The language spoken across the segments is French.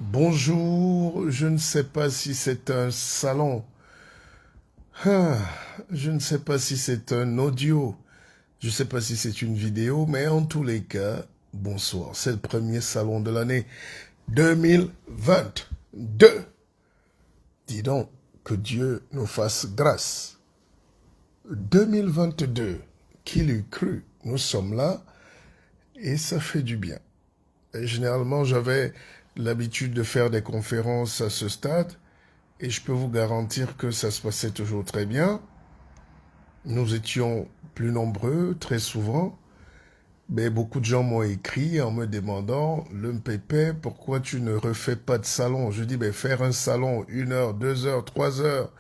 Bonjour, je ne sais pas si c'est un salon. Ah, je ne sais pas si c'est un audio. Je ne sais pas si c'est une vidéo, mais en tous les cas, bonsoir. C'est le premier salon de l'année 2022. Dis donc, que Dieu nous fasse grâce. 2022, qui l'eût cru? Nous sommes là et ça fait du bien. Et généralement, j'avais l'habitude de faire des conférences à ce stade. Et je peux vous garantir que ça se passait toujours très bien. Nous étions plus nombreux, très souvent. Mais beaucoup de gens m'ont écrit en me demandant, le Pépé, pourquoi tu ne refais pas de salon? Je dis, ben, faire un salon, 1 heure, 2 heures, 3 heures,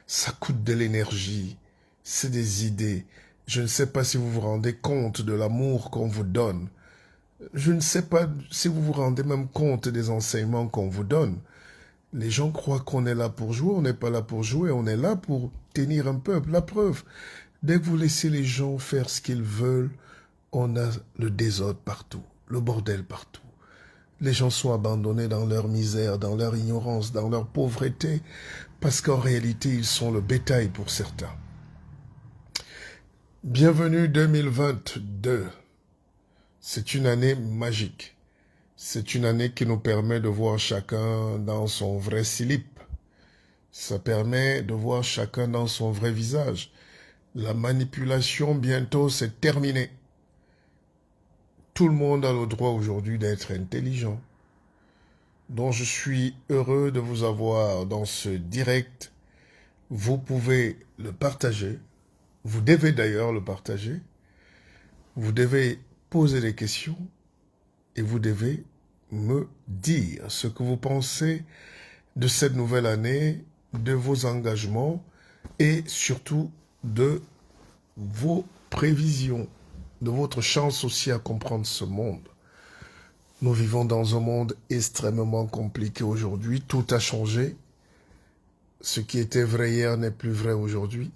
ça coûte de l'énergie. C'est des idées. Je ne sais pas si vous vous rendez compte de l'amour qu'on vous donne. Je ne sais pas si vous vous rendez même compte des enseignements qu'on vous donne. Les gens croient qu'on est là pour jouer, on n'est pas là pour jouer, on est là pour tenir un peuple. La preuve, dès que vous laissez les gens faire ce qu'ils veulent, on a le désordre partout, le bordel partout. Les gens sont abandonnés dans leur misère, dans leur ignorance, dans leur pauvreté, parce qu'en réalité, ils sont le bétail pour certains. Bienvenue 2022. C'est une année magique. C'est une année qui nous permet de voir chacun dans son vrai slip. Ça permet de voir chacun dans son vrai visage. La manipulation, bientôt, c'est terminé. Tout le monde a le droit aujourd'hui d'être intelligent. Donc, je suis heureux de vous avoir dans ce direct. Vous pouvez le partager. Vous devez d'ailleurs le partager. Vous devez poser des questions et vous devez me dire ce que vous pensez de cette nouvelle année, de vos engagements et surtout de vos prévisions, de votre chance aussi à comprendre ce monde. Nous vivons dans un monde extrêmement compliqué aujourd'hui. Tout a changé. Ce qui était vrai hier n'est plus vrai aujourd'hui.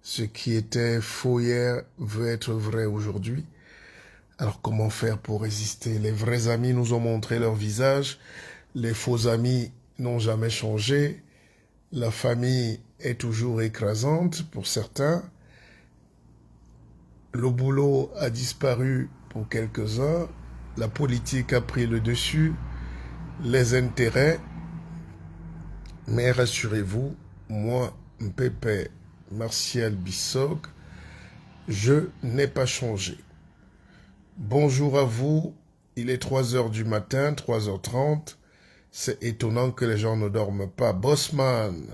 Ce qui était faux hier veut être vrai aujourd'hui. Alors comment faire pour résister? Les vrais amis nous ont montré leur visage. Les faux amis n'ont jamais changé. La famille est toujours écrasante pour certains. Le boulot a disparu pour quelques-uns. La politique a pris le dessus. Les intérêts. Mais rassurez-vous, moi, Mpépé Martial Bissog, je n'ai pas changé. Bonjour à vous. Il est 3 heures du matin, 3h30. C'est étonnant que les gens ne dorment pas. Bossman,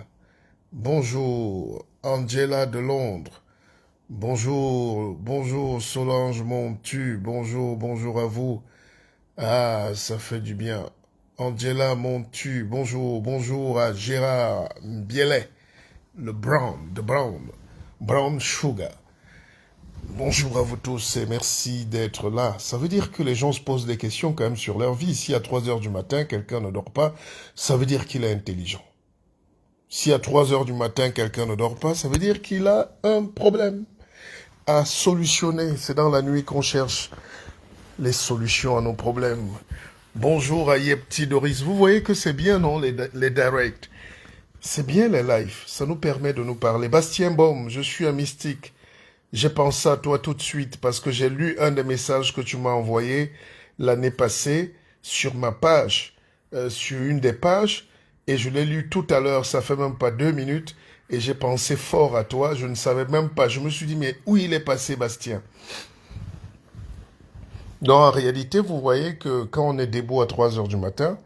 bonjour. Angela de Londres, bonjour. Bonjour Solange Montu, bonjour à vous. Ah, ça fait du bien. Angela Montu, bonjour à Gérard Bielet, le Brown Sugar. Bonjour à vous tous et merci d'être là. Ça veut dire que les gens se posent des questions quand même sur leur vie. Si à 3 heures du matin, quelqu'un ne dort pas, ça veut dire qu'il est intelligent. Si à 3 heures du matin, quelqu'un ne dort pas, ça veut dire qu'il a un problème à solutionner. C'est dans la nuit qu'on cherche les solutions à nos problèmes. Bonjour à Yepti Doris. Vous voyez que c'est bien, non, les directs. C'est bien les lives. Ça nous permet de nous parler. Bastien Baum, je suis un mystique. J'ai pensé à toi tout de suite parce que j'ai lu un des messages que tu m'as envoyé l'année passée sur ma page, sur une des pages, et je l'ai lu tout à l'heure, ça fait même pas 2 minutes, et j'ai pensé fort à toi, je ne savais même pas, je me suis dit, mais où il est passé, Bastien? Non, en réalité, vous voyez que quand on est debout à 3 heures du matin,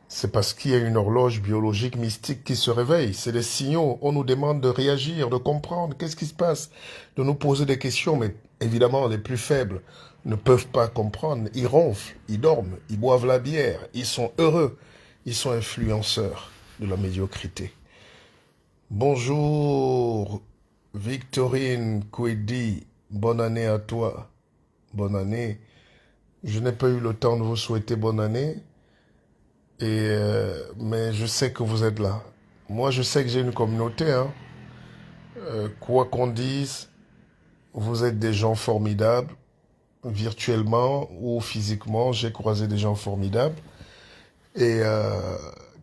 c'est parce qu'il y a une horloge biologique mystique qui se réveille. C'est des signaux. On nous demande de réagir, de comprendre qu'est-ce qui se passe, de nous poser des questions. Mais évidemment, les plus faibles ne peuvent pas comprendre. Ils ronflent, ils dorment, ils boivent la bière, ils sont heureux. Ils sont influenceurs de la médiocrité. Bonjour, Victorine Kouedi. Bonne année à toi. Bonne année. Je n'ai pas eu le temps de vous souhaiter bonne année. Mais je sais que vous êtes là. Moi, je sais que j'ai une communauté. Hein. Quoi qu'on dise, vous êtes des gens formidables. Virtuellement ou physiquement, j'ai croisé des gens formidables. Et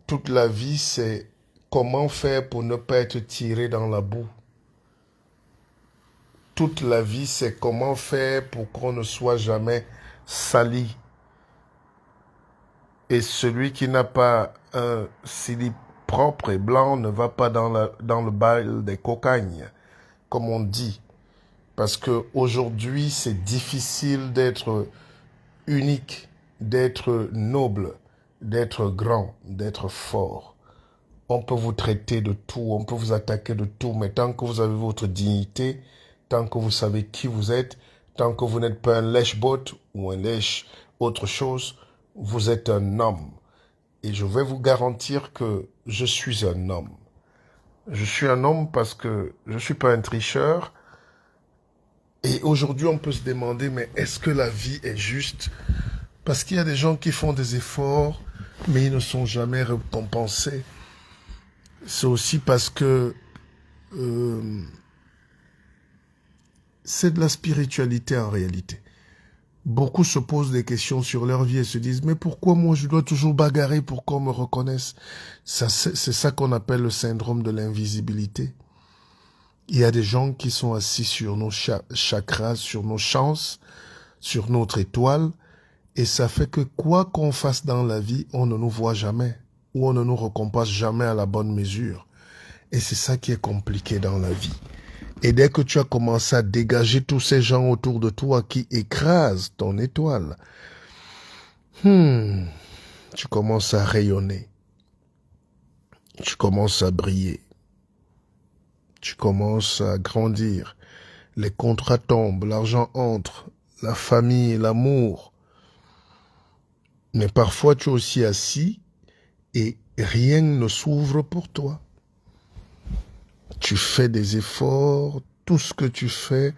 toute la vie, c'est comment faire pour ne pas être tiré dans la boue. Toute la vie, c'est comment faire pour qu'on ne soit jamais sali. Et celui qui n'a pas un slip propre et blanc ne va pas dans le bal des cocaignes, comme on dit. Parce qu'aujourd'hui, c'est difficile d'être unique, d'être noble, d'être grand, d'être fort. On peut vous traiter de tout, on peut vous attaquer de tout, mais tant que vous avez votre dignité, tant que vous savez qui vous êtes, tant que vous n'êtes pas un lèche-bot ou un lèche autre chose, vous êtes un homme. Et je vais vous garantir que je suis un homme. Je suis un homme parce que je ne suis pas un tricheur. Et aujourd'hui, on peut se demander, mais est-ce que la vie est juste? Parce qu'il y a des gens qui font des efforts, mais ils ne sont jamais récompensés. C'est aussi parce que c'est de la spiritualité en réalité. Beaucoup se posent des questions sur leur vie et se disent « Mais pourquoi moi je dois toujours bagarrer pour qu'on me reconnaisse ?» C'est ça qu'on appelle le syndrome de l'invisibilité. Il y a des gens qui sont assis sur nos chakras, sur nos chances, sur notre étoile, et ça fait que quoi qu'on fasse dans la vie, on ne nous voit jamais, ou on ne nous récompense jamais à la bonne mesure. Et c'est ça qui est compliqué dans la vie. Et dès que tu as commencé à dégager tous ces gens autour de toi qui écrasent ton étoile, tu commences à rayonner. Tu commences à briller. Tu commences à grandir. Les contrats tombent, l'argent entre, la famille, l'amour. Mais parfois tu es aussi assis et rien ne s'ouvre pour toi. Tu fais des efforts, tout ce que tu fais,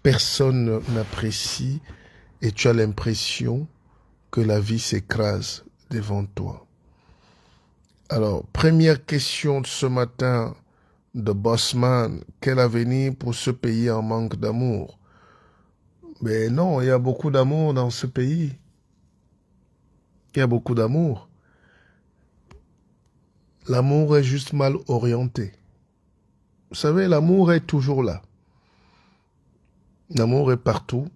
personne n'apprécie et tu as l'impression que la vie s'écrase devant toi. Alors, première question de ce matin de Bossman, quel avenir pour ce pays en manque d'amour? Mais non, il y a beaucoup d'amour dans ce pays. Il y a beaucoup d'amour. L'amour est juste mal orienté. Vous savez, l'amour est toujours là. L'amour est partout.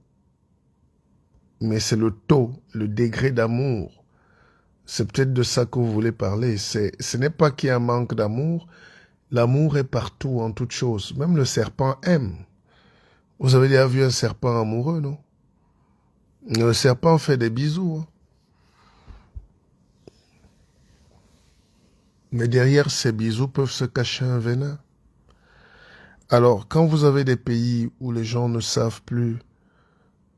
Mais c'est le taux, le degré d'amour. C'est peut-être de ça que vous voulez parler. Ce n'est pas qu'il y a un manque d'amour. L'amour est partout, en toute chose. Même le serpent aime. Vous avez déjà vu un serpent amoureux, non? Le serpent fait des bisous. Hein. Mais derrière ces bisous peuvent se cacher un venin. Alors, quand vous avez des pays où les gens ne savent plus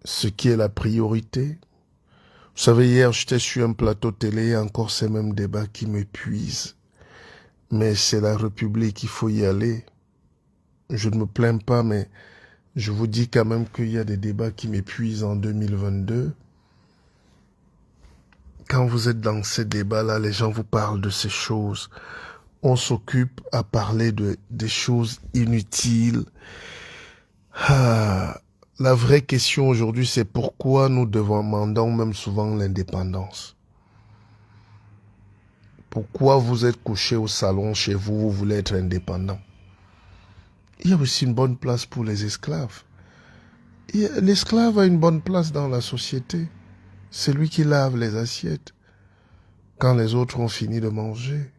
ce qui est la priorité, vous savez, hier, j'étais sur un plateau télé et encore ces mêmes débats qui m'épuisent. Mais c'est la République, il faut y aller. Je ne me plains pas, mais je vous dis quand même qu'il y a des débats qui m'épuisent en 2022. Quand vous êtes dans ces débats-là, les gens vous parlent de ces choses. On s'occupe à parler des choses inutiles. La vraie question aujourd'hui, c'est pourquoi nous demandons même souvent l'indépendance. Pourquoi vous êtes couché au salon chez vous, vous voulez être indépendant? Il y a aussi une bonne place pour les esclaves. L'esclave a une bonne place dans la société. C'est lui qui lave les assiettes quand les autres ont fini de manger.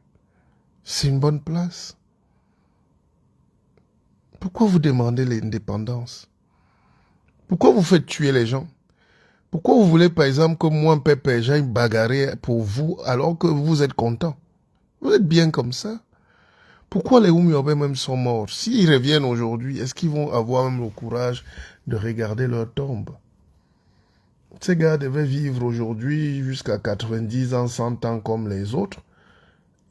C'est une bonne place. Pourquoi vous demandez l'indépendance? Pourquoi vous faites tuer les gens? Pourquoi vous voulez, par exemple, que moi, Pépé, j'aille bagarrer pour vous alors que vous êtes content? Vous êtes bien comme ça? Pourquoi les Oumiobe même sont morts? S'ils reviennent aujourd'hui, est-ce qu'ils vont avoir même le courage de regarder leur tombe? Ces gars devaient vivre aujourd'hui jusqu'à 90 ans, 100 ans comme les autres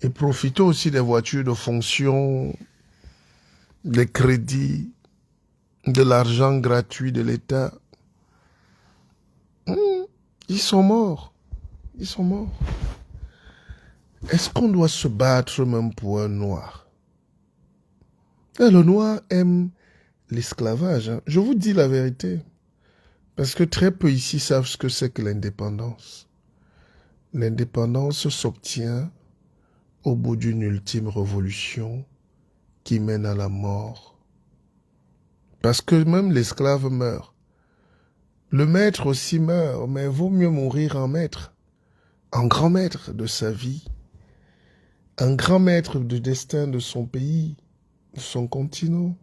et profiter aussi des voitures de fonction, des crédits, de l'argent gratuit de l'État. Ils sont morts. Ils sont morts. Est-ce qu'on doit se battre même pour un noir? Et le noir aime l'esclavage. Hein. Je vous dis la vérité. Parce que très peu ici savent ce que c'est que l'indépendance. L'indépendance s'obtient au bout d'une ultime révolution qui mène à la mort. Parce que même l'esclave meurt. Le maître aussi meurt, mais vaut mieux mourir en maître, en grand maître de sa vie, un grand maître du destin de son pays, de son continent.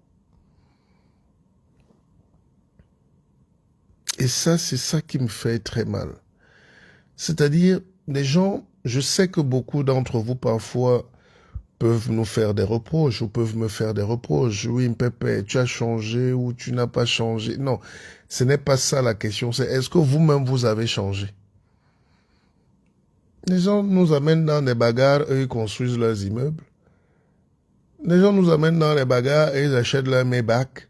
Et ça, c'est ça qui me fait très mal. C'est-à-dire, les gens, je sais que beaucoup d'entre vous, parfois, peuvent nous faire des reproches ou peuvent me faire des reproches. Oui, Mpépé, tu as changé ou tu n'as pas changé. Non, ce n'est pas ça la question. C'est est-ce que vous-même, vous avez changé? Les gens nous amènent dans des bagarres, eux, ils construisent leurs immeubles. Les gens nous amènent dans les bagarres et ils achètent leur Maybach.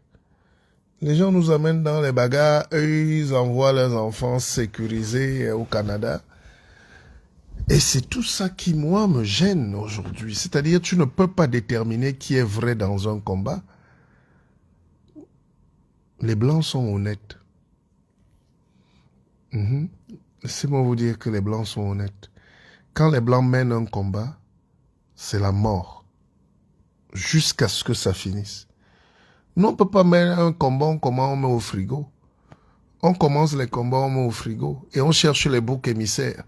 Les gens nous amènent dans les bagarres, eux, ils envoient leurs enfants sécurisés au Canada. Et c'est tout ça qui, moi, me gêne aujourd'hui. C'est-à-dire, tu ne peux pas déterminer qui est vrai dans un combat. Les Blancs sont honnêtes. Laissez-moi vous dire que les Blancs sont honnêtes. Quand les Blancs mènent un combat, c'est la mort. Jusqu'à ce que ça finisse. Nous, on ne peut pas mener un combat, on met au frigo. On commence les combats, on met au frigo. Et on cherche les boucs émissaires.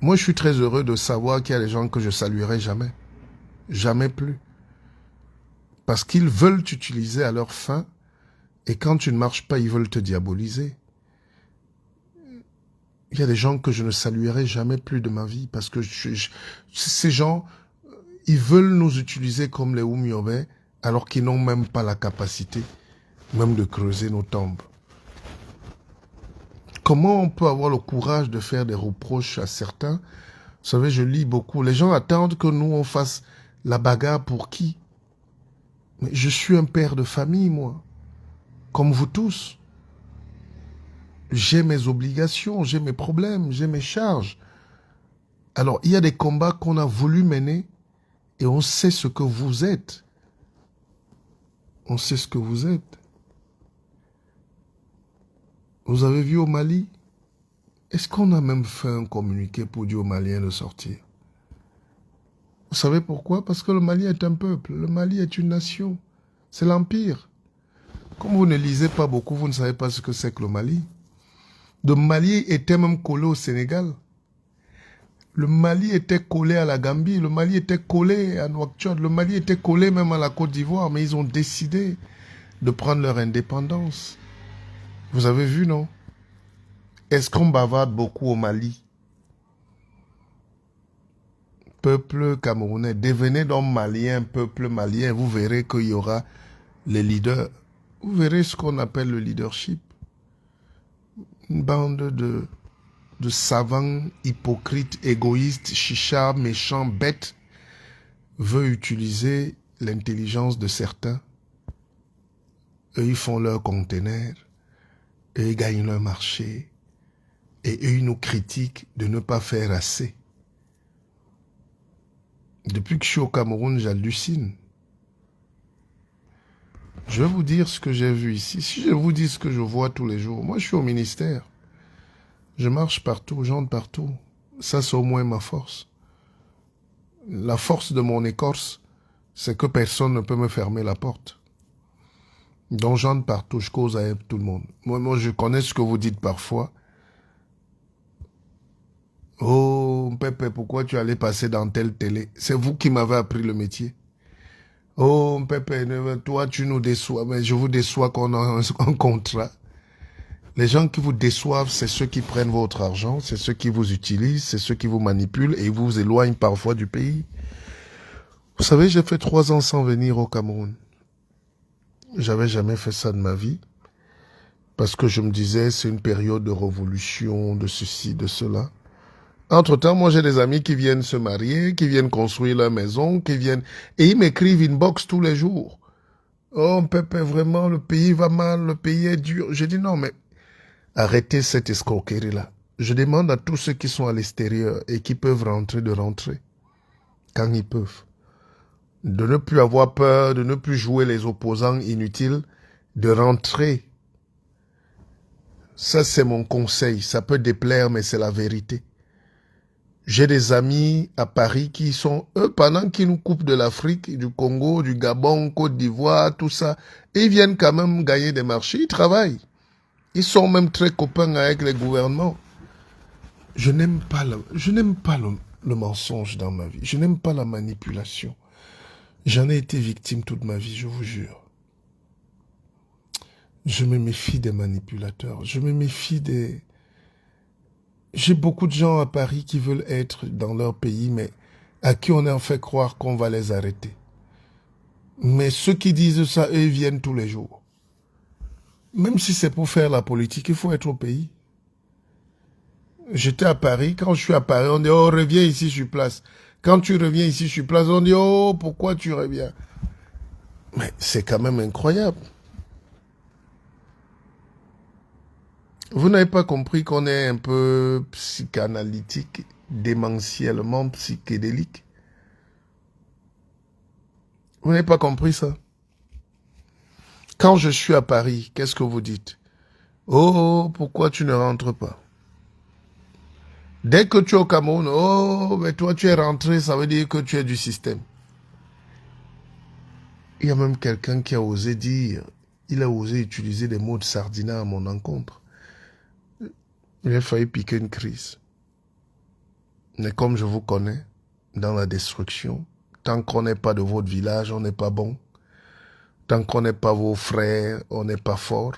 Moi, je suis très heureux de savoir qu'il y a des gens que je saluerai jamais. Jamais plus. Parce qu'ils veulent t'utiliser à leur fin. Et quand tu ne marches pas, ils veulent te diaboliser. Il y a des gens que je ne saluerai jamais plus de ma vie. Parce que ces gens, ils veulent nous utiliser comme les Oumyobé, alors qu'ils n'ont même pas la capacité, même de creuser nos tombes. Comment on peut avoir le courage de faire des reproches à certains? Vous savez, je lis beaucoup. Les gens attendent que nous, on fasse la bagarre pour qui? Mais je suis un père de famille, moi. Comme vous tous. J'ai mes obligations, j'ai mes problèmes, j'ai mes charges. Alors, il y a des combats qu'on a voulu mener et on sait ce que vous êtes. On sait ce que vous êtes. Vous avez vu au Mali? Est-ce qu'on a même fait un communiqué pour dire aux Maliens de sortir? Vous savez pourquoi? Parce que le Mali est un peuple. Le Mali est une nation. C'est l'Empire. Comme vous ne lisez pas beaucoup, vous ne savez pas ce que c'est que le Mali. Le Mali était même collé au Sénégal. Le Mali était collé à la Gambie. Le Mali était collé à Nouakchott. Le Mali était collé même à la Côte d'Ivoire. Mais ils ont décidé de prendre leur indépendance. Vous avez vu, non? Est-ce qu'on bavarde beaucoup au Mali? Peuple camerounais, devenez donc malien, peuple malien, vous verrez qu'il y aura les leaders. Vous verrez ce qu'on appelle le leadership. Une bande de savants, hypocrites, égoïstes, chichards, méchants, bêtes, veut utiliser l'intelligence de certains. Eux, ils font leur conteneur, eux, ils gagnent leur marché, et eux, ils nous critiquent de ne pas faire assez. Depuis que je suis au Cameroun, j'hallucine. Je vais vous dire ce que j'ai vu ici. Si je vous dis ce que je vois tous les jours, moi je suis au ministère. Je marche partout, j'entre partout. Ça, c'est au moins ma force. La force de mon écorce, c'est que personne ne peut me fermer la porte. Donc j'entre partout, je cause avec tout le monde. Moi, je connais ce que vous dites parfois. Oh, Pépé, pourquoi tu allais passer dans telle télé? C'est vous qui m'avez appris le métier. Oh, Pépé, toi, tu nous déçois, mais je vous déçois qu'on a un contrat. Les gens qui vous déçoivent, c'est ceux qui prennent votre argent, c'est ceux qui vous utilisent, c'est ceux qui vous manipulent et vous éloignent parfois du pays. Vous savez, j'ai fait 3 ans sans venir au Cameroun. J'avais jamais fait ça de ma vie. Parce que je me disais, c'est une période de révolution, de ceci, de cela. Entre-temps, moi, j'ai des amis qui viennent se marier, qui viennent construire leur maison, qui viennent... Et ils m'écrivent inbox tous les jours. Oh, Pépé, vraiment, le pays va mal, le pays est dur. Je dis non, mais arrêtez cette escroquerie-là. Je demande à tous ceux qui sont à l'extérieur et qui peuvent rentrer de rentrer. Quand ils peuvent. De ne plus avoir peur, de ne plus jouer les opposants inutiles, de rentrer. Ça, c'est mon conseil. Ça peut déplaire, mais c'est la vérité. J'ai des amis à Paris qui sont, eux, pendant qu'ils nous coupent de l'Afrique, du Congo, du Gabon, Côte d'Ivoire, tout ça, ils viennent quand même gagner des marchés, ils travaillent. Ils sont même très copains avec les gouvernements. Je n'aime pas le mensonge dans ma vie. Je n'aime pas la manipulation. J'en ai été victime toute ma vie, je vous jure. Je me méfie des manipulateurs. Je me méfie des... J'ai beaucoup de gens à Paris qui veulent être dans leur pays, mais à qui on a fait croire qu'on va les arrêter. Mais ceux qui disent ça, eux, viennent tous les jours. Même si c'est pour faire la politique, il faut être au pays. J'étais à Paris. Quand je suis à Paris, on dit « Oh, reviens ici sur place ». Quand tu reviens ici sur place, on dit « Oh, pourquoi tu reviens ?» Mais c'est quand même incroyable. Vous n'avez pas compris qu'on est un peu psychanalytique, démentiellement psychédélique? Vous n'avez pas compris ça? Quand je suis à Paris, qu'est-ce que vous dites? Oh, pourquoi tu ne rentres pas? Dès que tu es au Cameroun, oh, mais toi tu es rentré, ça veut dire que tu es du système. Il y a même quelqu'un qui a osé dire, il a osé utiliser des mots de sardinat à mon encontre. Il a failli piquer une crise. Mais comme je vous connais, dans la destruction, tant qu'on n'est pas de votre village, on n'est pas bon. Tant qu'on n'est pas vos frères, on n'est pas fort.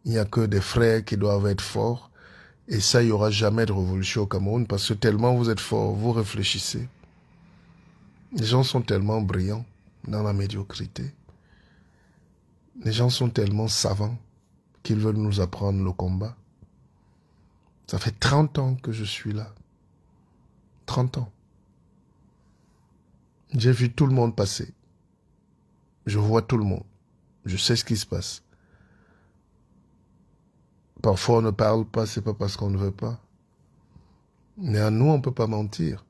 Il n'y a que des frères qui doivent être forts. Et ça, il n'y aura jamais de révolution au Cameroun parce que tellement vous êtes forts, vous réfléchissez. Les gens sont tellement brillants dans la médiocrité. Les gens sont tellement savants qu'ils veulent nous apprendre le combat. Ça fait 30 ans que je suis là. 30 ans. J'ai vu tout le monde passer. Je vois tout le monde. Je sais ce qui se passe. Parfois, on ne parle pas, c'est pas parce qu'on ne veut pas. Mais à nous, on ne peut pas mentir.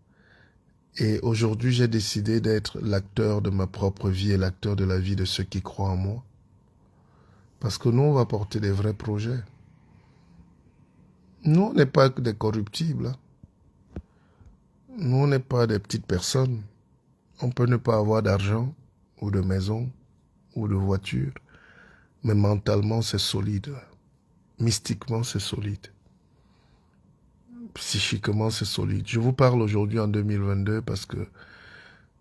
Et aujourd'hui, j'ai décidé d'être l'acteur de ma propre vie et l'acteur de la vie de ceux qui croient en moi. Parce que nous, on va porter des vrais projets. Nous, on n'est pas des corruptibles. Nous, on n'est pas des petites personnes. On peut ne pas avoir d'argent, ou de maison, ou de voiture. Mais mentalement, c'est solide. Mystiquement, c'est solide. Psychiquement, c'est solide. Je vous parle aujourd'hui en 2022 parce que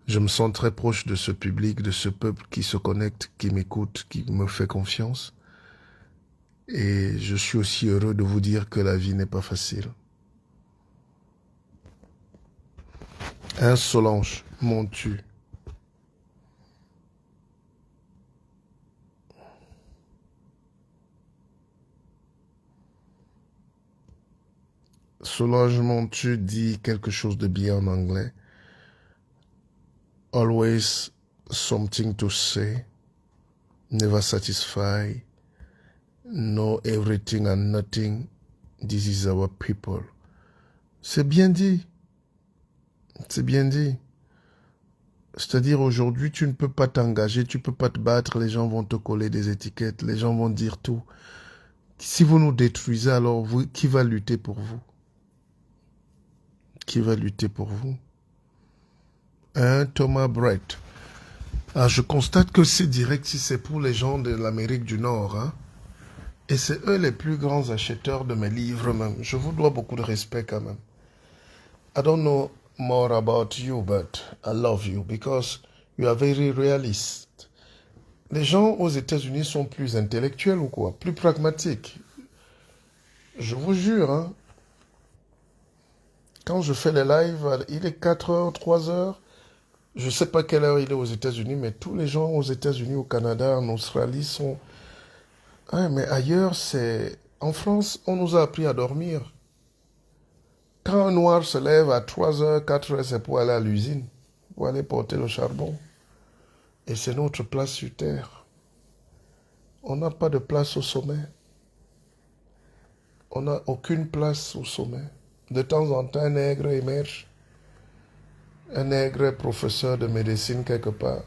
je me sens très proche de ce public, de ce peuple qui se connecte, qui m'écoute, qui me fait confiance. Et je suis aussi heureux de vous dire que la vie n'est pas facile. Hein, Solange, mon tu. Solange, mon tu dit quelque chose de bien en anglais. Always something to say. Never satisfied. Know everything and nothing. This is our people. C'est bien dit. C'est bien dit. C'est-à-dire aujourd'hui, tu ne peux pas t'engager, tu ne peux pas te battre, les gens vont te coller des étiquettes, les gens vont dire tout. Si vous nous détruisez, alors vous, qui va lutter pour vous? Qui va lutter pour vous? Hein, Thomas Brett. Ah, je constate que c'est direct si c'est pour les gens de l'Amérique du Nord. Hein? Et c'est eux les plus grands acheteurs de mes livres même. Je vous dois beaucoup de respect quand même. I don't know more about you, but I love you because you are very realist. Les gens aux États-Unis sont plus intellectuels ou quoi? Plus pragmatiques. Je vous jure, hein. Quand je fais les lives, il est 4 heures, 3 heures. Je ne sais pas quelle heure il est aux États-Unis, mais tous les gens aux États-Unis, au Canada, en Australie sont... Ah, mais ailleurs, c'est... En France, on nous a appris à dormir. Quand un noir se lève à 3 heures, 4 heures, c'est pour aller à l'usine, pour aller porter le charbon. Et c'est notre place sur terre. On n'a pas de place au sommet. On n'a aucune place au sommet. De temps en temps, un nègre émerge. Un nègre professeur de médecine quelque part.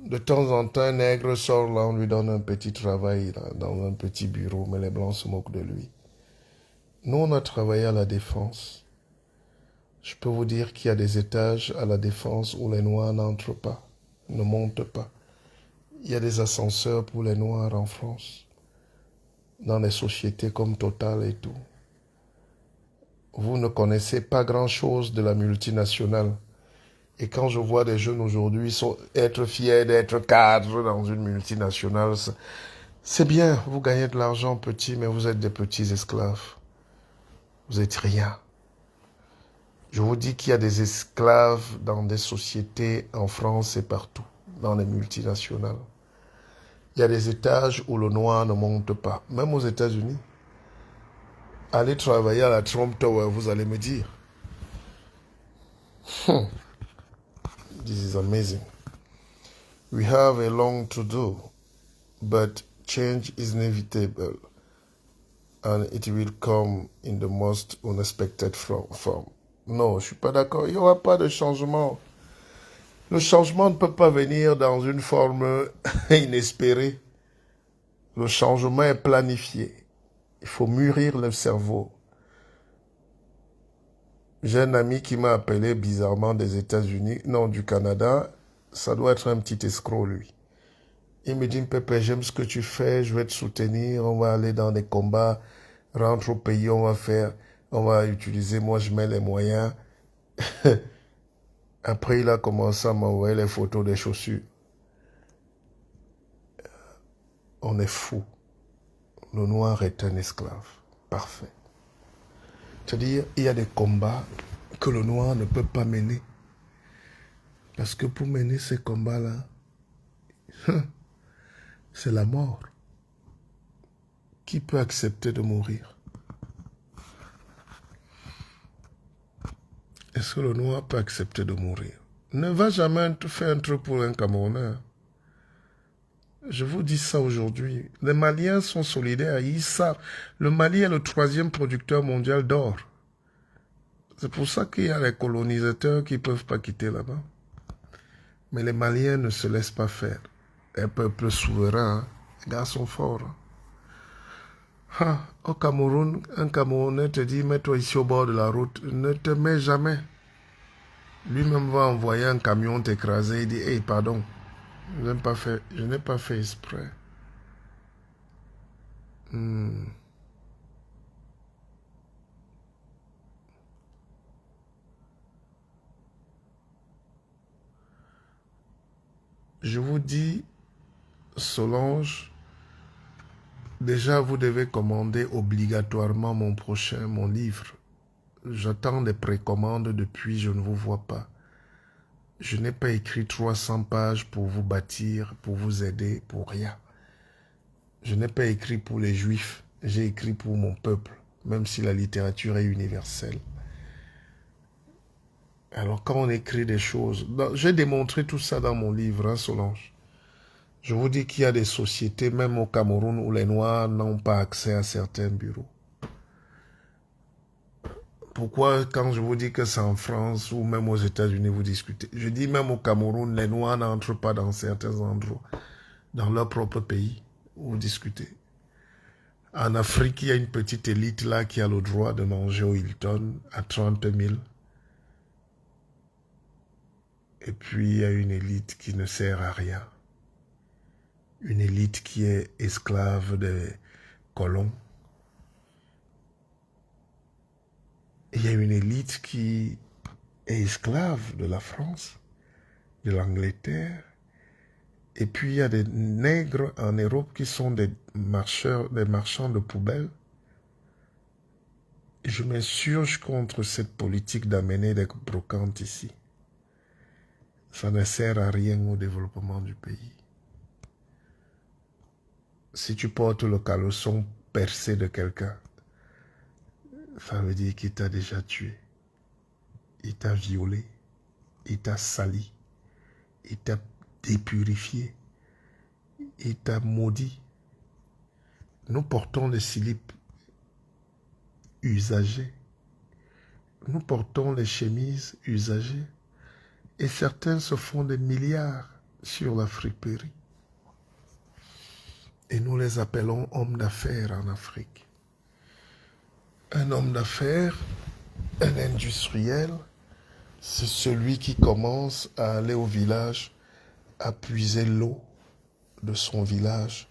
De temps en temps, un nègre sort là, on lui donne un petit travail là, dans un petit bureau, mais les blancs se moquent de lui. Nous, on a travaillé à la défense. Je peux vous dire qu'il y a des étages à la Défense où les Noirs n'entrent pas, ne montent pas. Il y a des ascenseurs pour les Noirs en France, dans les sociétés comme Total et tout. Vous ne connaissez pas grand-chose de la multinationale. Et quand je vois des jeunes aujourd'hui être fiers d'être cadres dans une multinationale, c'est bien, vous gagnez de l'argent petit, mais vous êtes des petits esclaves. Vous êtes rien. Je vous dis qu'il y a des esclaves dans des sociétés en France et partout, dans les multinationales. Il y a des étages où le noir ne monte pas, même aux États-Unis. Allez travailler à la Trump Tower, vous allez me dire. This is amazing. We have a long to do, but change is inevitable, and it will come in the most unexpected form. Non, je suis pas d'accord. Il n'y aura pas de changement. Le changement ne peut pas venir dans une forme inespérée. Le changement est planifié. Il faut mûrir le cerveau. J'ai un ami qui m'a appelé bizarrement des États-Unis, non, du Canada. Ça doit être un petit escroc, lui. Il me dit, Pépé, j'aime ce que tu fais, je vais te soutenir, on va aller dans des combats, rentre au pays, on va utiliser, moi je mets les moyens. Après, il a commencé à m'envoyer les photos des chaussures. On est fou. Le noir est un esclave. Parfait. C'est-à-dire, il y a des combats que le noir ne peut pas mener. Parce que pour mener ces combats-là, c'est la mort. Qui peut accepter de mourir? Est-ce que le noir peut accepter de mourir? Ne va jamais faire un truc pour un Camerounais. Je vous dis ça aujourd'hui. Les Maliens sont solidaires, ils savent. Le Mali est le 3e producteur mondial d'or. C'est pour ça qu'il y a les colonisateurs qui ne peuvent pas quitter là-bas. Mais les Maliens ne se laissent pas faire. Un peuple souverain, les gars sont forts. Au Cameroun, un Camerounais te dit, mets-toi ici au bord de la route. Ne te mets jamais. Lui-même va envoyer un camion t'écraser. Il dit, hey, pardon, je n'ai pas fait exprès. Je vous dis, Solange, déjà vous devez commander obligatoirement mon livre. J'attends des précommandes depuis, je ne vous vois pas. Je n'ai pas écrit 300 pages pour vous bâtir, pour vous aider, pour rien. Je n'ai pas écrit pour les Juifs, j'ai écrit pour mon peuple, même si la littérature est universelle. Alors quand on écrit des choses, j'ai démontré tout ça dans mon livre, hein, Solange. Je vous dis qu'il y a des sociétés, même au Cameroun, où les Noirs n'ont pas accès à certains bureaux. Pourquoi, quand je vous dis que c'est en France ou même aux États-Unis, vous discutez? Je dis même au Cameroun, les Noirs n'entrent pas dans certains endroits, dans leur propre pays, où vous discutez. En Afrique, il y a une petite élite là qui a le droit de manger au Hilton à 30 000. Et puis, il y a une élite qui ne sert à rien. Une élite qui est esclave des colons. Il y a une élite qui est esclave de la France, de l'Angleterre. Et puis il y a des nègres en Europe qui sont des marchands de poubelles. Et je m'insurge contre cette politique d'amener des brocantes ici. Ça ne sert à rien au développement du pays. Si tu portes le caleçon percé de quelqu'un, ça veut dire qu'il t'a déjà tué. Il t'a violé. Il t'a sali. Il t'a dépurifié. Il t'a maudit. Nous portons les slips usagés. Nous portons les chemises usagées. Et certains se font des milliards sur la friperie. Et nous les appelons hommes d'affaires en Afrique. Un homme d'affaires Un industriel, c'est celui qui commence à aller au village, à puiser l'eau de son village,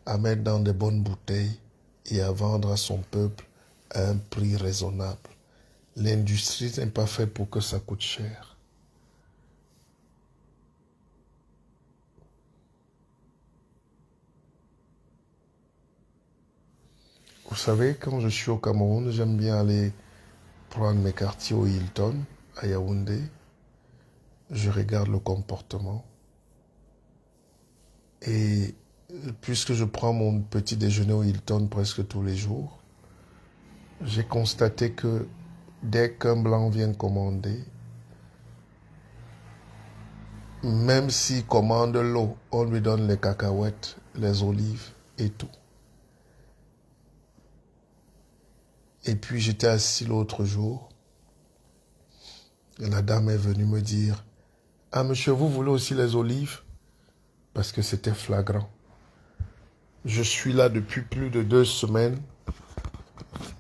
à mettre dans de bonnes bouteilles et à vendre à son peuple à un prix raisonnable. L'industrie n'est pas faite pour que ça coûte cher. Vous savez, quand je suis au Cameroun, j'aime bien aller prendre mes quartiers au Hilton, à Yaoundé. Je regarde le comportement. Et puisque je prends mon petit déjeuner au Hilton presque tous les jours, j'ai constaté que dès qu'un blanc vient commander, même s'il commande l'eau, on lui donne les cacahuètes, les olives et tout. Et puis j'étais assis l'autre jour, et la dame est venue me dire, « Ah monsieur, vous voulez aussi les olives ?» Parce que c'était flagrant. Je suis là depuis plus de 2 semaines.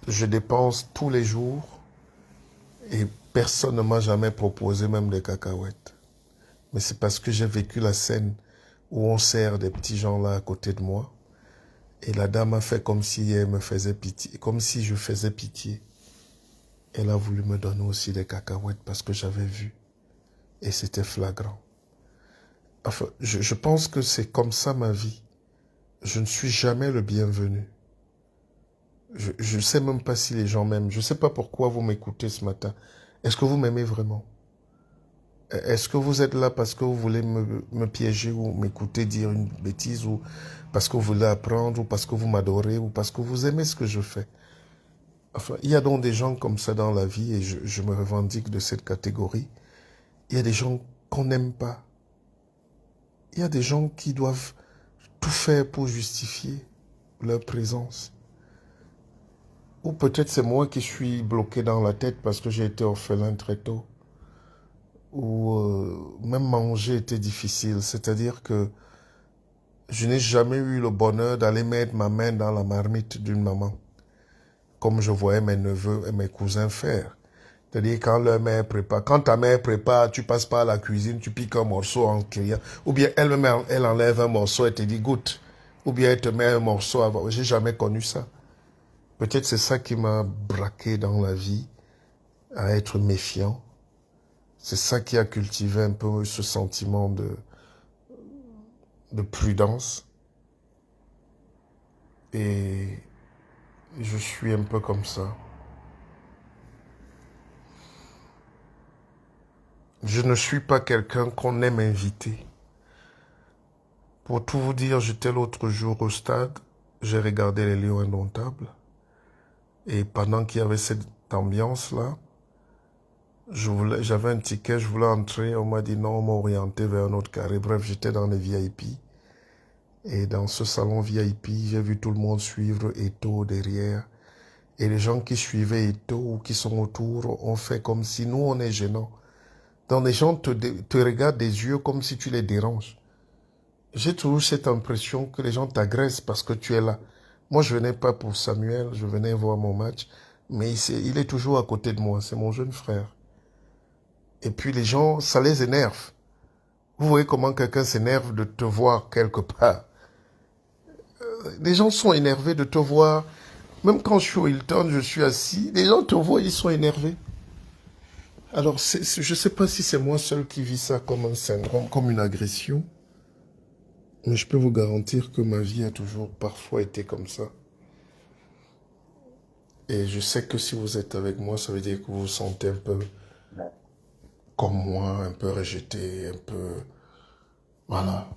Je dépense tous les jours et personne ne m'a jamais proposé même des cacahuètes. Mais c'est parce que j'ai vécu la scène où on sert des petits gens là à côté de moi. Et la dame a fait comme si elle me faisait pitié, comme si je faisais pitié. Elle a voulu me donner aussi des cacahuètes parce que j'avais vu. Et c'était flagrant. Enfin, je pense que c'est comme ça ma vie. Je ne suis jamais le bienvenu. Je ne sais même pas si les gens m'aiment. Je ne sais pas pourquoi vous m'écoutez ce matin. Est-ce que vous m'aimez vraiment? Est-ce que vous êtes là parce que vous voulez me piéger ou m'écouter dire une bêtise ou parce que vous voulez apprendre ou parce que vous m'adorez ou parce que vous aimez ce que je fais? Enfin, il y a donc des gens comme ça dans la vie et je me revendique de cette catégorie. Il y a des gens qu'on n'aime pas. Il y a des gens qui doivent tout faire pour justifier leur présence. Ou peut-être c'est moi qui suis bloqué dans la tête parce que j'ai été orphelin très tôt. Ou même manger était difficile. C'est-à-dire que je n'ai jamais eu le bonheur d'aller mettre ma main dans la marmite d'une maman, comme je voyais mes neveux et mes cousins faire. C'est-à-dire quand leur mère prépare, quand ta mère prépare, tu passes par la cuisine, tu piques un morceau en criant, ou bien elle enlève un morceau et te dit goûte, ou bien elle te met un morceau avant. J'ai jamais connu ça. Peut-être c'est ça qui m'a braqué dans la vie, à être méfiant. C'est ça qui a cultivé un peu ce sentiment de prudence. Et je suis un peu comme ça. Je ne suis pas quelqu'un qu'on aime inviter. Pour tout vous dire, j'étais l'autre jour au stade, j'ai regardé les Lions indomptables. Et pendant qu'il y avait cette ambiance-là, j'avais un ticket, je voulais entrer, on m'a dit non, on m'a orienté vers un autre carré. Bref, j'étais dans les VIP. Et dans ce salon VIP, j'ai vu tout le monde suivre Eto'o derrière. Et les gens qui suivaient Eto'o ou qui sont autour ont fait comme si nous, on est gênants. Donc les gens te regardent des yeux comme si tu les déranges. J'ai toujours cette impression que les gens t'agressent parce que tu es là. Moi, je venais pas pour Samuel, je venais voir mon match, mais il est toujours à côté de moi, c'est mon jeune frère. Et puis les gens, ça les énerve. Vous voyez comment quelqu'un s'énerve de te voir quelque part. Les gens sont énervés de te voir. Même quand je suis au Hilton, je suis assis, les gens te voient, ils sont énervés. Alors, je ne sais pas si c'est moi seul qui vis ça comme un syndrome, comme une agression. Mais je peux vous garantir que ma vie a toujours parfois été comme ça. Et je sais que si vous êtes avec moi, ça veut dire que vous vous sentez un peu comme moi, un peu rejeté, un peu... Voilà.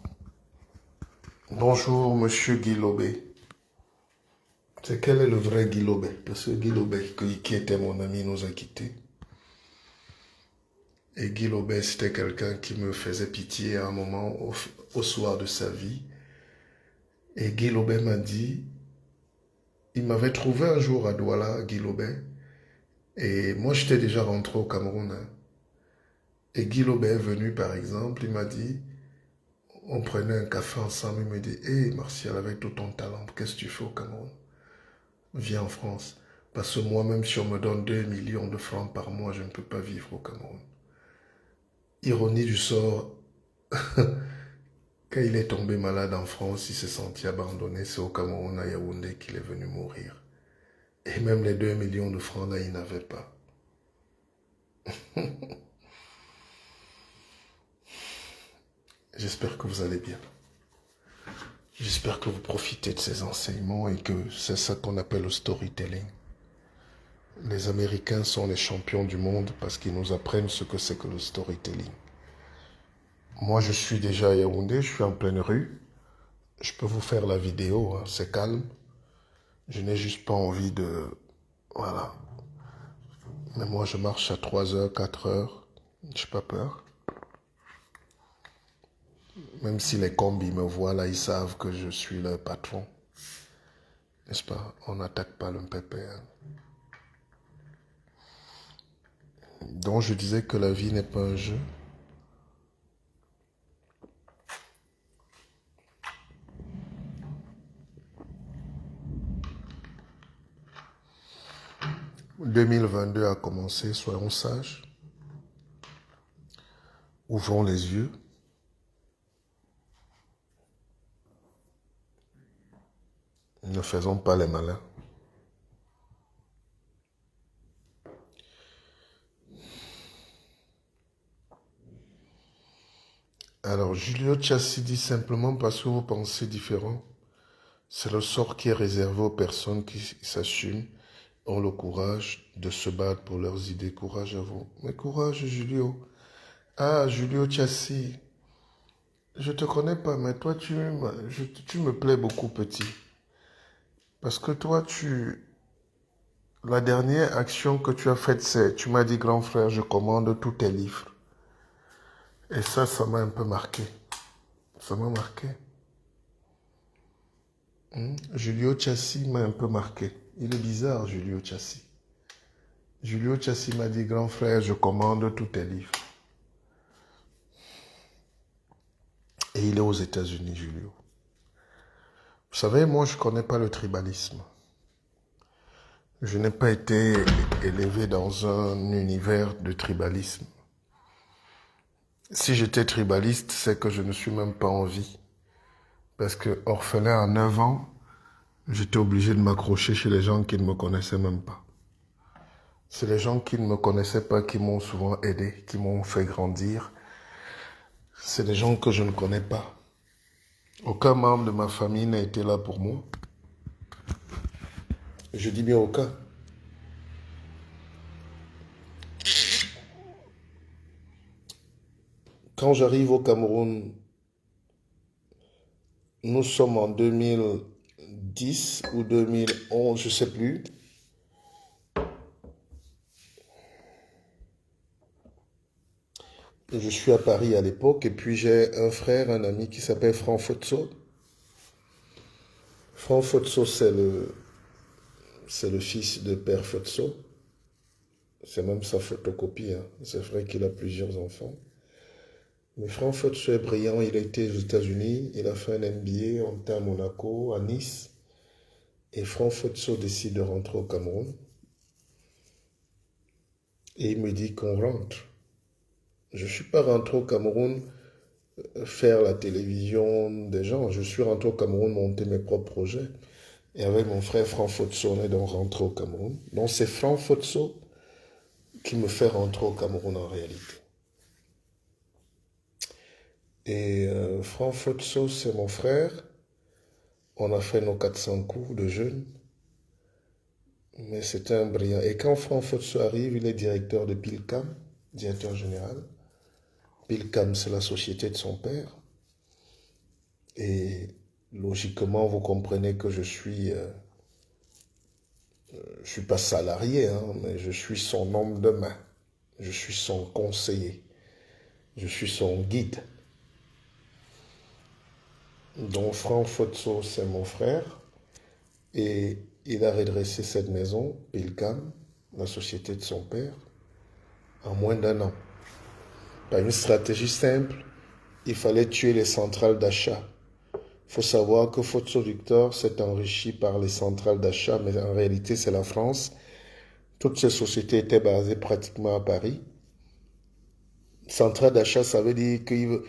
Bonjour, monsieur Guy Lobé. C'est quel est le vrai Guy Lobé? Parce que Guy Lobé, qui était mon ami, nous a quittés. Et Guy Lobé, c'était quelqu'un qui me faisait pitié à un moment, au soir de sa vie. Et Guy Lobé m'a dit, il m'avait trouvé un jour à Douala, Guy Lobé, et moi j'étais déjà rentré au Cameroun. Hein. Et Guy Lobé est venu par exemple, il m'a dit, on prenait un café ensemble, il me dit, hé Martial, avec tout ton talent, qu'est-ce que tu fais au Cameroun? Viens en France. Parce que moi-même, si on me donne 2 millions de francs par mois, je ne peux pas vivre au Cameroun. Ironie du sort, quand il est tombé malade en France, il s'est senti abandonné. C'est au Cameroun, à Yaoundé, qu'il est venu mourir. Et même les 2 millions de francs, là, il n'avait pas. J'espère que vous allez bien. J'espère que vous profitez de ces enseignements et que c'est ça qu'on appelle le storytelling. Les Américains sont les champions du monde parce qu'ils nous apprennent ce que c'est que le storytelling. Moi, je suis déjà à Yaoundé, je suis en pleine rue. Je peux vous faire la vidéo, hein, c'est calme. Je n'ai juste pas envie de... Voilà. Mais moi, je marche à 3 heures, 4 heures. Je n'ai pas peur. Même si les combis me voient là, ils savent que je suis leur patron. N'est-ce pas? On n'attaque pas le pépé. Hein. Donc, je disais que la vie n'est pas un jeu. « 2022 a commencé, soyons sages. Ouvrons les yeux. Ne faisons pas les malins. Alors, Julio Chassi dit simplement parce que vous pensez différent. C'est le sort qui est réservé aux personnes qui s'assument, ont le courage de se battre pour leurs idées. Courage à vous. Mais courage, Julio. Ah, Julio Chassi. Je te connais pas, mais toi, tu me plais beaucoup, petit. Parce que toi, la dernière action que tu as faite, c'est, tu m'as dit, grand frère, je commande tous tes livres. Et ça m'a un peu marqué. Ça m'a marqué. Julio Chassi m'a un peu marqué. Il est bizarre, Julio Chassi. Julio Chassi m'a dit, grand frère, je commande tous tes livres. Et il est aux États-Unis, Julio. Vous savez, moi, je ne connais pas le tribalisme. Je n'ai pas été élevé dans un univers de tribalisme. Si j'étais tribaliste, c'est que je ne suis même pas en vie. Parce que orphelin à 9 ans, j'étais obligé de m'accrocher chez les gens qui ne me connaissaient même pas. C'est les gens qui ne me connaissaient pas qui m'ont souvent aidé, qui m'ont fait grandir. C'est des gens que je ne connais pas. Aucun membre de ma famille n'a été là pour moi. Je dis bien aucun. Quand j'arrive au Cameroun, nous sommes en 2010 ou 2011, je ne sais plus. Je suis à Paris à l'époque et puis j'ai un frère, un ami qui s'appelle Franck Fotso. Franck Fotso, c'est le fils de Père Fotso. C'est même sa photocopie. Hein. C'est vrai qu'il a plusieurs enfants. Mais Franck Fotso est brillant. Il a été aux États-Unis. Il a fait un MBA. On était à Monaco, à Nice. Et Franck Fotso décide de rentrer au Cameroun. Et il me dit qu'on rentre. Je ne suis pas rentré au Cameroun faire la télévision des gens. Je suis rentré au Cameroun monter mes propres projets. Et avec mon frère Franck Fotso, on est donc rentré au Cameroun. Donc c'est Franck Fotso qui me fait rentrer au Cameroun en réalité. Et Franck Fotso, c'est mon frère. On a fait nos 400 coups de jeunes. Mais c'était un brillant. Et quand Franck Fotso arrive, il est directeur de Pilcam, directeur général. Pilcam, c'est la société de son père. Et logiquement, vous comprenez que je suis pas salarié, hein, mais je suis son homme de main. Je suis son conseiller. Je suis son guide. Donc Franck Fotso, c'est mon frère. Et il a redressé cette maison, Pilcam, la société de son père, en moins d'1 an. Par une stratégie simple, il fallait tuer les centrales d'achat. Il faut savoir que Fotso Victor s'est enrichi par les centrales d'achat, mais en réalité, c'est la France. Toutes ces sociétés étaient basées pratiquement à Paris. Centrale d'achat, ça veut dire que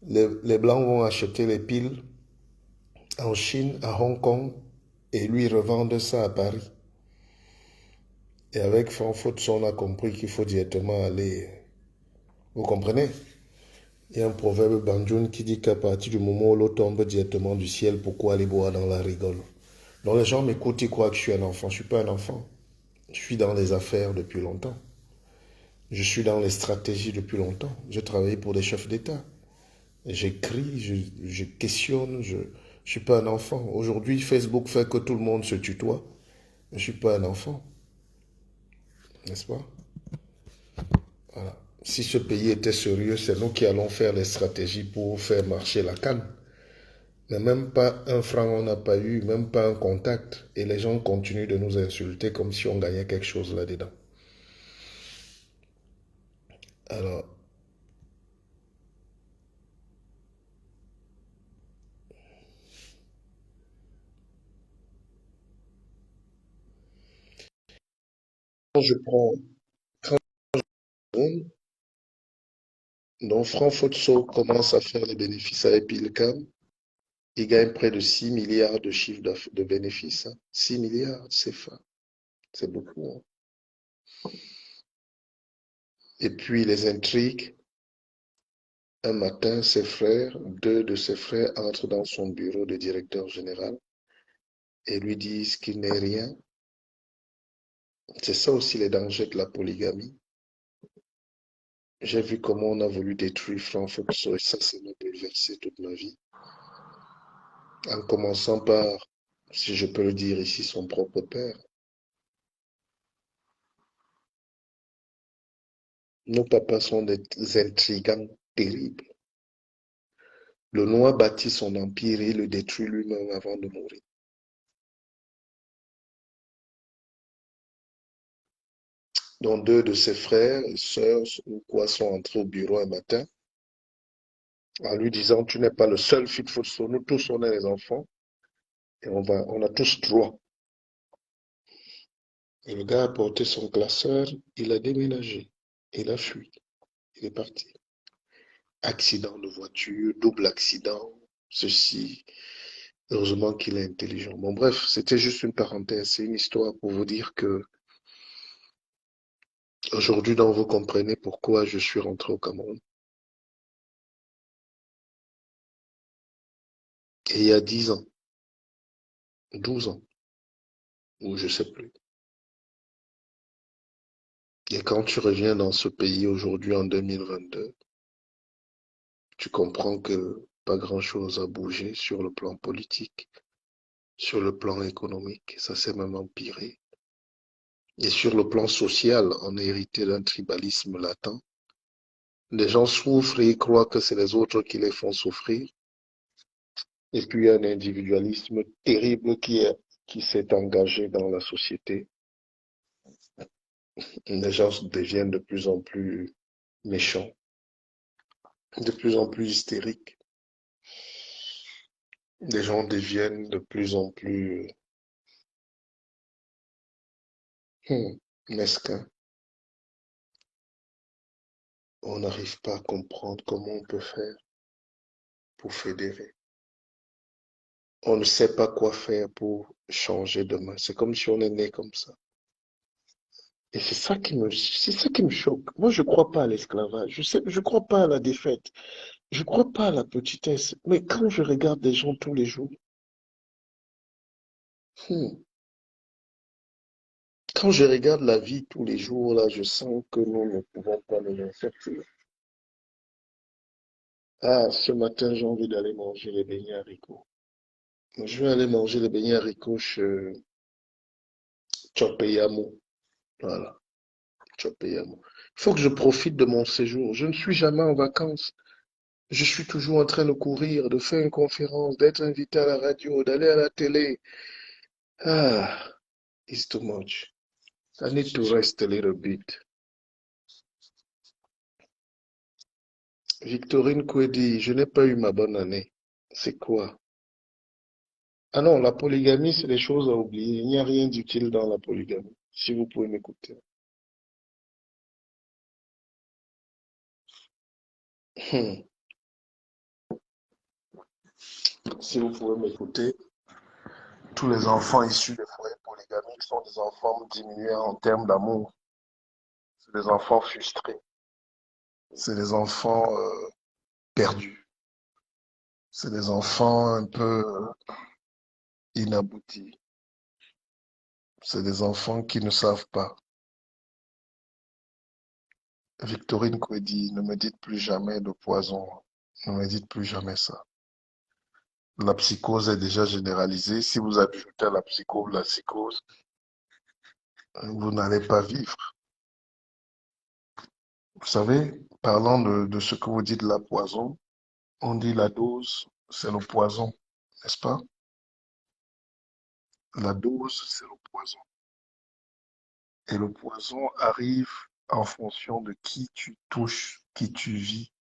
les Blancs vont acheter les piles en Chine, à Hong Kong, et lui revendre ça à Paris. Et avec Frankfurt, on a compris qu'il faut directement aller. Vous comprenez? Il y a un proverbe banjoun qui dit qu'à partir du moment où l'eau tombe directement du ciel, pourquoi aller boire dans la rigole? Donc les gens m'écoutent, ils croient que je suis un enfant. Je ne suis pas un enfant. Je suis dans les affaires depuis longtemps. Je suis dans les stratégies depuis longtemps. Je travaille pour des chefs d'État. J'écris, je questionne, je ne suis pas un enfant. Aujourd'hui, Facebook fait que tout le monde se tutoie. Je ne suis pas un enfant, n'est-ce pas? Voilà. Si ce pays était sérieux, c'est nous qui allons faire les stratégies pour faire marcher la canne. Mais même pas un franc on n'a pas eu, même pas un contact. Et les gens continuent de nous insulter comme si on gagnait quelque chose là-dedans. Alors, quand je prends, quand donc Franck Fotso commence à faire les bénéfices avec Pilcam, il gagne près de 6 milliards de chiffre de bénéfices, hein. 6 milliards, c'est fin, c'est beaucoup, hein. Et puis les intrigues, un matin, deux de ses frères entrent dans son bureau de directeur général et lui disent qu'il n'est rien. C'est ça aussi les dangers de la polygamie. J'ai vu comment on a voulu détruire Franck Fotso et ça m'a bouleversé toute ma vie. En commençant par, si je peux le dire ici, son propre père. Nos papas sont des intrigants terribles. Le noir bâtit son empire et le détruit lui-même avant de mourir. Dont deux de ses frères et sœurs ou quoi sont entrés au bureau un matin en lui disant, tu n'es pas le seul fils de Fotso, nous tous on est les enfants et on a tous droit. Et le gars a porté son classeur, il a déménagé, il a fui, il est parti. Accident de voiture, double accident, ceci. Heureusement qu'il est intelligent. Bon, bref, c'était juste une parenthèse, c'est une histoire pour vous dire que aujourd'hui, donc, vous comprenez pourquoi je suis rentré au Cameroun. Et il y a 10 ans, 12 ans, ou je sais plus. Et quand tu reviens dans ce pays aujourd'hui en 2022, tu comprends que pas grand-chose a bougé sur le plan politique, sur le plan économique, ça s'est même empiré. Et sur le plan social, on a hérité d'un tribalisme latent. Les gens souffrent et croient que c'est les autres qui les font souffrir. Et puis, il y a un individualisme terrible qui s'est engagé dans la société. Les gens deviennent de plus en plus méchants, de plus en plus hystériques. Les gens deviennent de plus en plus mesquins. On n'arrive pas à comprendre comment on peut faire pour fédérer. On ne sait pas quoi faire pour changer demain. C'est comme si on est né comme ça. Et c'est ça qui me choque. Moi, je crois pas à l'esclavage. Je crois pas à la défaite. Je crois pas à la petitesse. Mais quand je regarde des gens tous les jours, hmm, quand je regarde la vie tous les jours, là, je sens que nous ne pouvons pas nous en sortir. Ah, ce matin, j'ai envie d'aller manger les beignets haricots. Je vais aller manger les beignets haricots chez Chopeyamo. Voilà, Chopeyamo. Il faut que je profite de mon séjour. Je ne suis jamais en vacances. Je suis toujours en train de courir, de faire une conférence, d'être invité à la radio, d'aller à la télé. Ah, it's too much. I need to rest a little bit. Victorine Kwedi, je n'ai pas eu ma bonne année. C'est quoi? Ah non, la polygamie, c'est des choses à oublier. Il n'y a rien d'utile dans la polygamie. Si vous pouvez m'écouter. Hmm. Si vous pouvez m'écouter, tous les enfants issus des foyers polygamiques sont des enfants diminués en termes d'amour. C'est des enfants frustrés. C'est des enfants perdus. C'est des enfants un peu inaboutis. C'est des enfants qui ne savent pas. Victorine Kwedi, ne me dites plus jamais de poison. Ne me dites plus jamais ça. La psychose est déjà généralisée. Si vous ajoutez à la psychose, vous n'allez pas vivre. Vous savez, parlant de ce que vous dites, la poison, on dit la dose, c'est le poison, n'est-ce pas? La dose, c'est le poison. Et le poison arrive en fonction de qui tu touches, qui tu vis,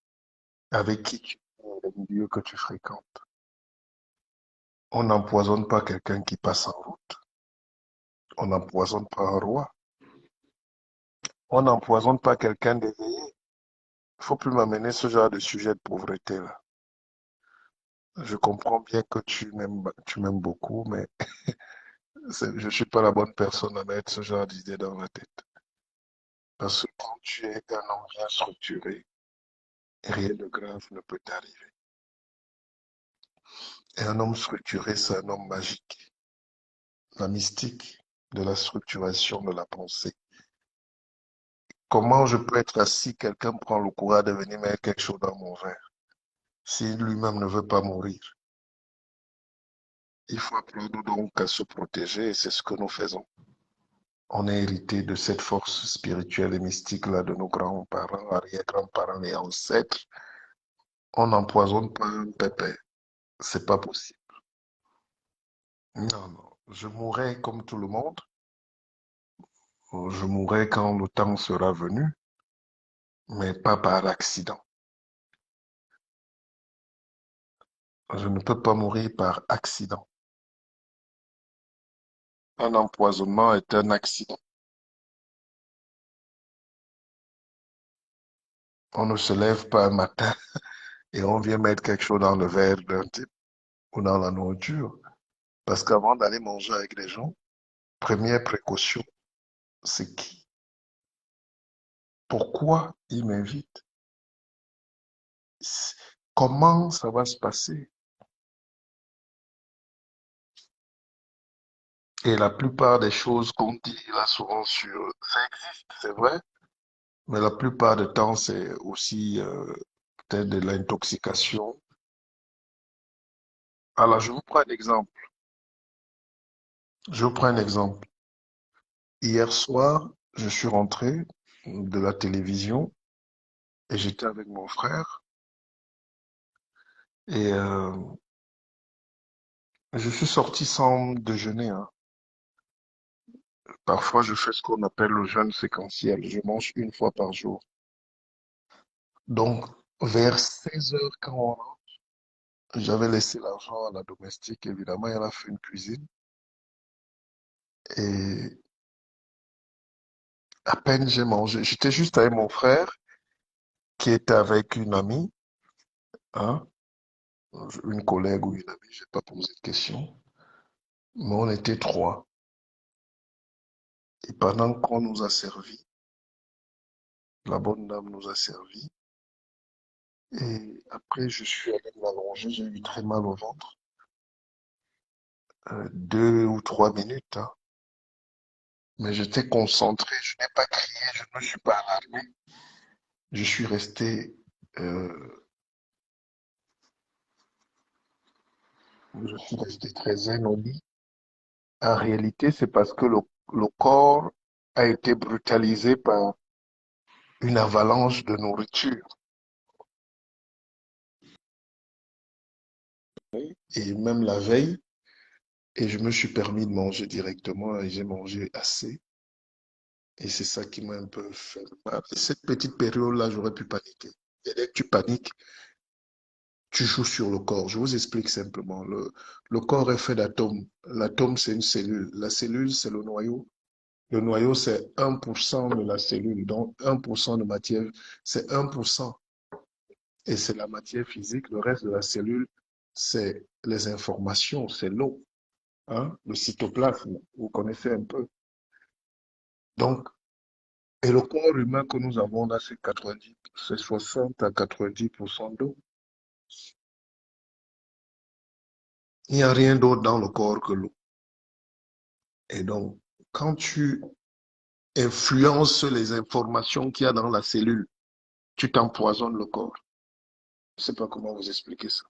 avec qui tu es, les milieux que tu fréquentes. On n'empoisonne pas quelqu'un qui passe en route. On n'empoisonne pas un roi. On n'empoisonne pas quelqu'un d'éveillé. Il faut plus m'amener ce genre de sujet de pauvreté là. Je comprends bien que tu m'aimes beaucoup, mais je suis pas la bonne personne à mettre ce genre d'idée dans la tête. Parce que quand tu es un homme bien structuré, rien de grave ne peut t'arriver. Et un homme structuré, c'est un homme magique. La mystique de la structuration de la pensée. Comment je peux être assis, quelqu'un prend le courage de venir mettre quelque chose dans mon verre, si lui-même ne veut pas mourir? Il faut apprendre donc à se protéger et c'est ce que nous faisons. On est hérité de cette force spirituelle et mystique-là de nos grands-parents, arrière-grands-parents et ancêtres. On n'empoisonne pas un pépé. C'est pas possible. Non, non. Je mourrai comme tout le monde. Je mourrai quand le temps sera venu, mais pas par accident. Je ne peux pas mourir par accident. Un empoisonnement est un accident. On ne se lève pas un matin et on vient mettre quelque chose dans le verre d'un type ou dans la nourriture. Parce qu'avant d'aller manger avec les gens, première précaution, c'est qui? Pourquoi ils m'invitent? Comment ça va se passer? Et la plupart des choses qu'on dit là souvent sur... Ça existe, c'est vrai, mais la plupart du temps, c'est aussi peut-être de l'intoxication. Alors, je vous prends un exemple. Je vous prends un exemple. Hier soir, je suis rentré de la télévision et j'étais avec mon frère et je suis sorti sans déjeuner, hein. Parfois, je fais ce qu'on appelle le jeûne séquentiel. Je mange une fois par jour. Donc, vers 16 heures quand on rentre, j'avais laissé l'argent à la domestique. Évidemment, elle a fait une cuisine. Et à peine j'ai mangé. J'étais juste avec mon frère qui était avec une amie, hein, une collègue ou une amie, j'ai pas posé de question. Mais on était trois. Et pendant qu'on nous a servi, la bonne dame nous a servi. Et après, je suis allé m'allonger. J'ai eu très mal au ventre. 2 ou 3 minutes, hein. Mais j'étais concentré, je n'ai pas crié, je ne me suis pas alarmé. Je suis resté, je suis resté très zen au lit. En réalité, c'est parce que le corps a été brutalisé par une avalanche de nourriture. Et même la veille, et je me suis permis de manger directement et j'ai mangé assez. Et c'est ça qui m'a un peu fait mal. Et cette petite période-là, j'aurais pu paniquer. Et dès que tu paniques, Tu joues sur le corps. Je vous explique simplement. Le corps est fait d'atomes. L'atome, c'est une cellule. La cellule, c'est le noyau. Le noyau, c'est 1% de la cellule. Donc, 1% de matière, c'est 1%. Et c'est la matière physique. Le reste de la cellule, c'est les informations, c'est l'eau, hein, le cytoplasme. Vous connaissez un peu. Donc, et le corps humain que nous avons là, c'est 90, c'est 60 à 90% d'eau. Il n'y a rien d'autre dans le corps que l'eau. Et donc, quand tu influences les informations qu'il y a dans la cellule, tu t'empoisonnes le corps. Je ne sais pas comment vous expliquer ça.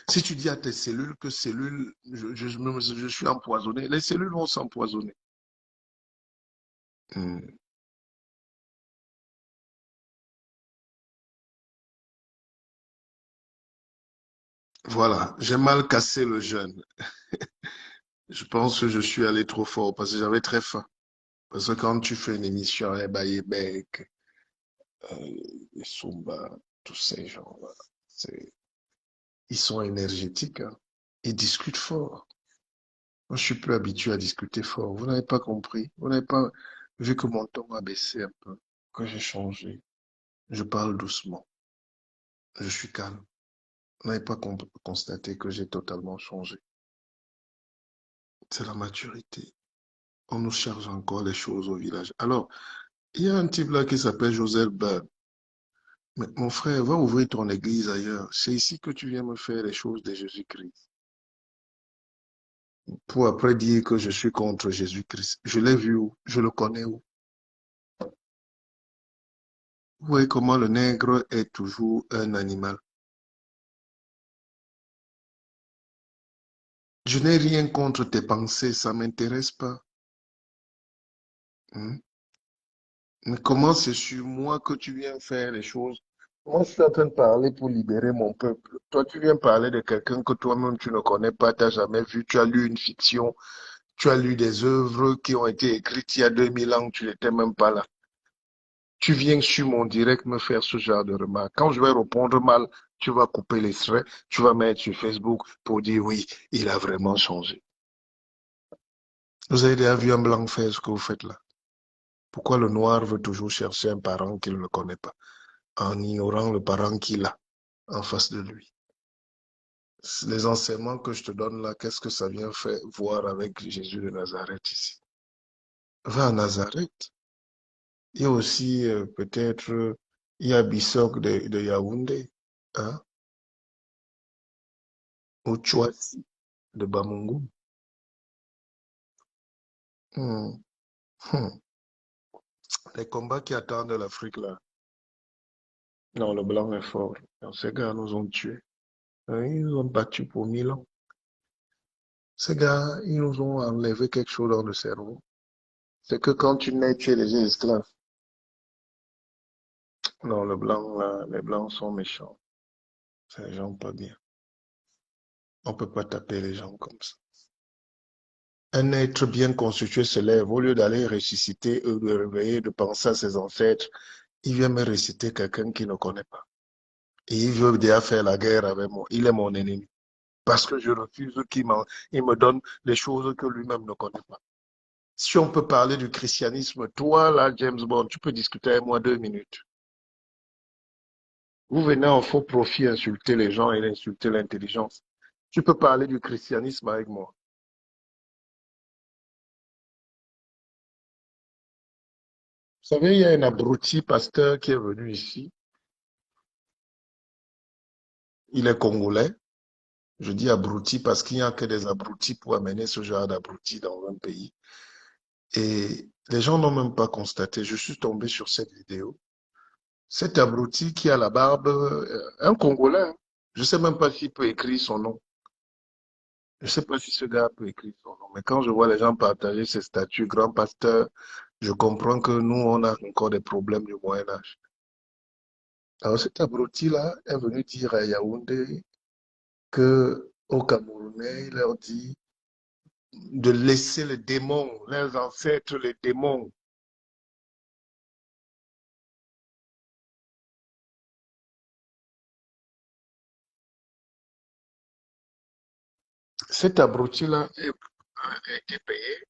Si tu dis à tes cellules que cellules, je suis empoisonné, les cellules vont s'empoisonner. Hmm. Voilà, j'ai mal cassé le jeûne. Je pense que je suis allé trop fort parce que j'avais très faim. Parce que quand tu fais une émission avec Bayebek, les Sumba, tous ces gens-là, ils sont énergétiques, hein. Ils discutent fort. Moi, je suis plus habitué à discuter fort. Vous n'avez pas compris. Vous n'avez pas vu que mon ton a baissé un peu, que j'ai changé. Je parle doucement. Je suis calme. Vous n'avez pas constaté que j'ai totalement changé. C'est la maturité. On nous charge encore les choses au village. Alors, il y a un type là qui s'appelle Joseph Bell. Mais mon frère, va ouvrir ton église ailleurs. C'est ici que tu viens me faire les choses de Jésus-Christ. Pour après dire que je suis contre Jésus-Christ. Je l'ai vu où? Je le connais où? Vous voyez comment le nègre est toujours un animal. Je n'ai rien contre tes pensées, ça ne m'intéresse pas. Hmm. Mais comment c'est sur moi que tu viens faire les choses? Moi, je suis en train de parler pour libérer mon peuple. Toi, tu viens parler de quelqu'un que toi-même tu ne connais pas, tu n'as jamais vu, tu as lu une fiction, tu as lu des œuvres qui ont été écrites il y a 2000 ans, tu n'étais même pas là. Tu viens sur mon direct me faire ce genre de remarques. Quand je vais répondre mal, tu vas couper l'extrait, tu vas mettre sur Facebook pour dire oui, il a vraiment changé. Vous avez déjà vu un blanc faire ce que vous faites là? Pourquoi le noir veut toujours chercher un parent qu'il ne connaît pas, en ignorant le parent qu'il a en face de lui? Les enseignements que je te donne là, qu'est-ce que ça vient faire voir avec Jésus de Nazareth ici? Va à Nazareth. Il y a aussi peut-être, il y a Bissok de Yaoundé, hein, ou Chouassi de Bamungou. Hmm, hmm. Les combats qui attendent l'Afrique là. Non, le blanc est fort. Non, ces gars nous ont tués. Hein, ils nous ont battus pour 1000 ans. Ces gars, ils nous ont enlevé quelque chose dans le cerveau. C'est que quand tu nais, tu es déjà esclave. Non, le blanc, là, les blancs sont méchants. C'est des gens pas bien. On peut pas taper les gens comme ça. Un être bien constitué se lève, au lieu d'aller ressusciter, de réveiller, de penser à ses ancêtres, il vient me réciter quelqu'un qu'il ne connaît pas. Et il veut déjà faire la guerre avec moi. Il est mon ennemi. Parce que je refuse il me donne des choses que lui-même ne connaît pas. Si on peut parler du christianisme, toi, là, James Bond, tu peux discuter avec moi 2 minutes. Vous venez en faux profit insulter les gens et insulter l'intelligence. Tu peux parler du christianisme avec moi. Vous savez, il y a un abruti pasteur qui est venu ici. Il est congolais. Je dis abruti parce qu'il n'y a que des abrutis pour amener ce genre d'abruti dans un pays. Et les gens n'ont même pas constaté. Je suis tombé sur cette vidéo. Cet abruti qui a la barbe, un Congolais, hein. Je ne sais même pas s'il peut écrire son nom. Je ne sais pas si ce gars peut écrire son nom. Mais quand je vois les gens partager ces statuts, grand pasteur, je comprends que nous, on a encore des problèmes du Moyen Âge. Alors cet abruti-là est venu dire à Yaoundé que aux Camerounais, il leur dit de laisser les démons, leurs ancêtres, les démons. Cet abruti-là a été payé.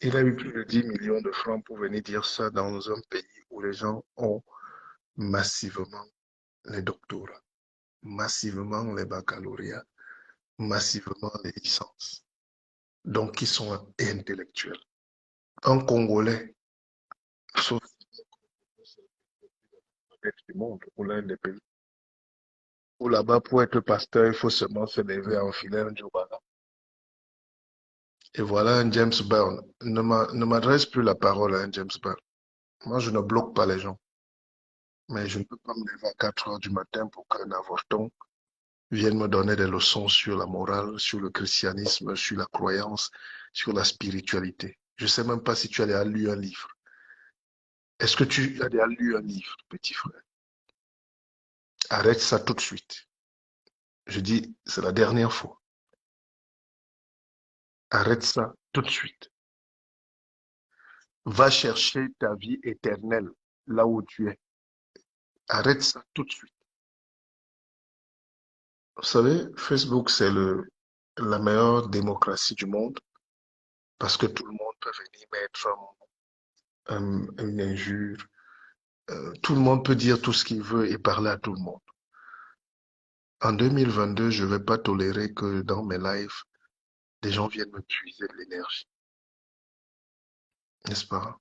Il a eu plus de 10 millions de francs pour venir dire ça dans un pays où les gens ont massivement les doctorats, massivement les baccalauréats, massivement les licences. Donc, ils sont intellectuels. Un Congolais, sauf du monde, ou l'un des pays, où là-bas, pour être pasteur, il faut seulement se lever à enfiler un djobana. Et voilà un James Brown. Ne m'adresse plus la parole à un James Brown. Moi, je ne bloque pas les gens. Mais je ne peux pas me lever à 4 heures du matin pour qu'un avorton vienne me donner des leçons sur la morale, sur le christianisme, sur la croyance, sur la spiritualité. Je ne sais même pas si tu as déjà lu un livre. Est-ce que tu as déjà lu un livre, petit frère? Arrête ça tout de suite. Je dis, c'est la dernière fois. Arrête ça tout de suite. Va chercher ta vie éternelle là où tu es. Arrête ça tout de suite. Vous savez, Facebook, c'est la meilleure démocratie du monde parce que tout le monde peut venir mettre une injure. Tout le monde peut dire tout ce qu'il veut et parler à tout le monde. En 2022, je ne vais pas tolérer que dans mes lives, des gens viennent me puiser de l'énergie. N'est-ce pas?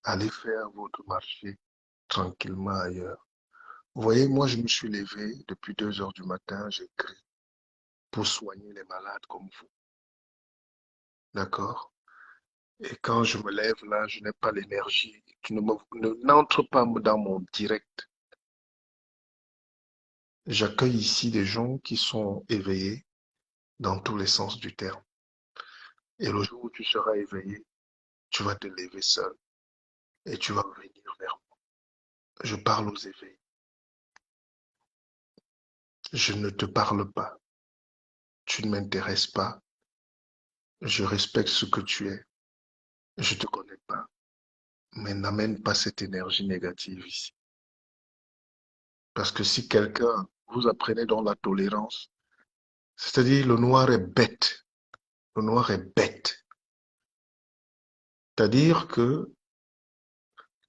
Allez faire votre marché tranquillement ailleurs. Vous voyez, moi, je me suis levé depuis 2 heures du matin, j'écris pour soigner les malades comme vous. D'accord? Et quand je me lève là, je n'ai pas l'énergie. Tu n'entre pas dans mon direct. J'accueille ici des gens qui sont éveillés dans tous les sens du terme. Et le jour où tu seras éveillé, tu vas te lever seul et tu vas venir vers moi. Je parle aux éveillés. Je ne te parle pas. Tu ne m'intéresses pas. Je respecte ce que tu es. Je ne te connais pas. Mais n'amène pas cette énergie négative ici. Parce que si quelqu'un, vous apprenez dans la tolérance, c'est-à-dire le noir est bête. Le noir est bête. C'est-à-dire que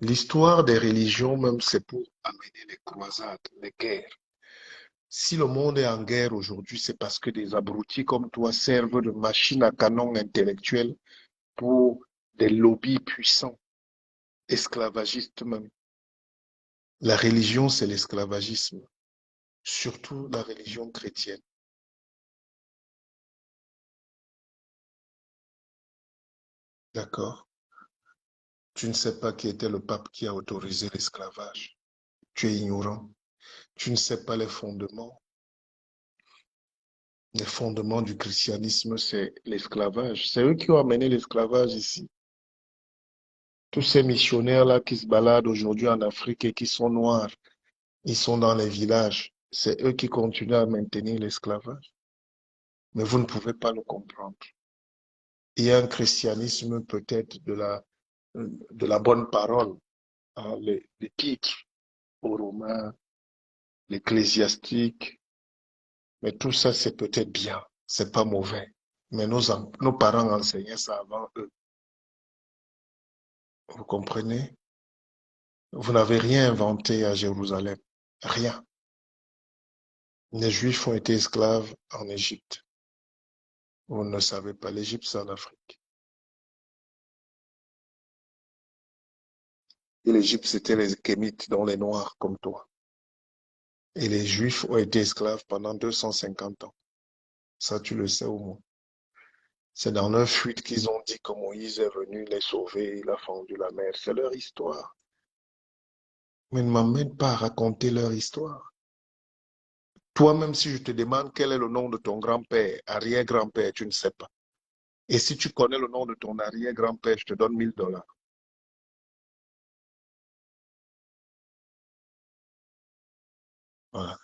l'histoire des religions, même, c'est pour amener les croisades, les guerres. Si le monde est en guerre aujourd'hui, c'est parce que des abrutis comme toi servent de machine à canon intellectuelle pour des lobbies puissants, esclavagistes même. La religion, c'est l'esclavagisme, surtout la religion chrétienne. D'accord? Tu ne sais pas qui était le pape qui a autorisé l'esclavage. Tu es ignorant. Tu ne sais pas les fondements. Les fondements du christianisme, c'est l'esclavage. C'est eux qui ont amené l'esclavage ici. Tous ces missionnaires-là qui se baladent aujourd'hui en Afrique et qui sont noirs, ils sont dans les villages. C'est eux qui continuent à maintenir l'esclavage. Mais vous ne pouvez pas le comprendre. Il y a un christianisme peut-être de la bonne parole, hein, l'épître aux Romains, l'ecclésiastique, mais tout ça c'est peut-être bien, c'est pas mauvais. Mais nos parents enseignaient ça avant eux. Vous comprenez? Vous n'avez rien inventé à Jérusalem. Rien. Les Juifs ont été esclaves en Égypte. Vous ne le savez pas, l'Égypte c'est en Afrique. Et l'Égypte c'était les Kémites, dont les Noirs comme toi. Et les Juifs ont été esclaves pendant 250 ans. Ça, tu le sais au moins. C'est dans leur fuite qu'ils ont dit que Moïse est venu les sauver, il a fendu la mer. C'est leur histoire. Mais ne m'emmène pas à raconter leur histoire. Toi-même, si je te demande quel est le nom de ton grand-père, arrière-grand-père, tu ne sais pas. Et si tu connais le nom de ton arrière-grand-père, je te donne 1000 $. Voilà.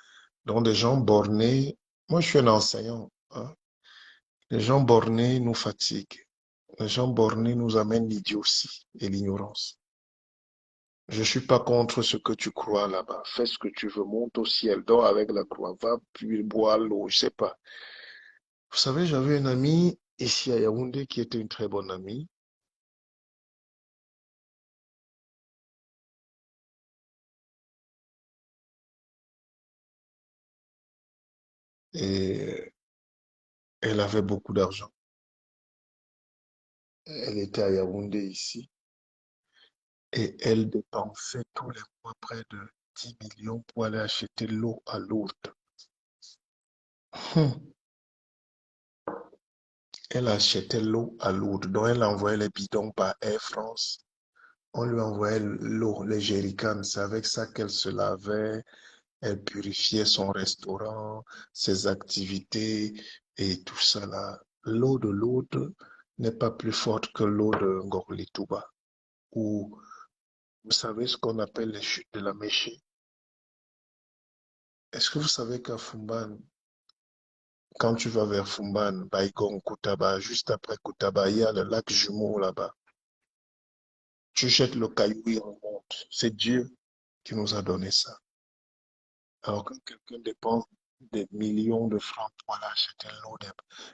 Donc, des gens bornés, moi je suis un enseignant, hein. Les gens bornés nous fatiguent. Les gens bornés nous amènent l'idiotie et l'ignorance. Je suis pas contre ce que tu crois là-bas. Fais ce que tu veux, monte au ciel, dors avec la croix, va puis boire l'eau, je sais pas. Vous savez, j'avais une amie ici à Yaoundé qui était une très bonne amie. Et elle avait beaucoup d'argent. Elle était à Yaoundé ici. Et elle dépensait tous les mois près de 10 millions pour aller acheter l'eau à Lourdes. Hum. Elle achetait l'eau à Lourdes, donc elle envoyait les bidons par Air France. On lui envoyait l'eau, les jerrycans. C'est avec ça qu'elle se lavait, elle purifiait son restaurant, ses activités et tout ça là. L'eau de Lourdes n'est pas plus forte que l'eau de Ngorlituba. Ou vous savez ce qu'on appelle les chutes de la Méchée. Est-ce que vous savez qu'à Fumban, quand tu vas vers Fumban, Baïgong, Koutaba, juste après Koutaba, il y a le lac jumeau là-bas. Tu jettes le caillou, il remonte. C'est Dieu qui nous a donné ça. Alors que quelqu'un dépense des millions de francs pour aller acheter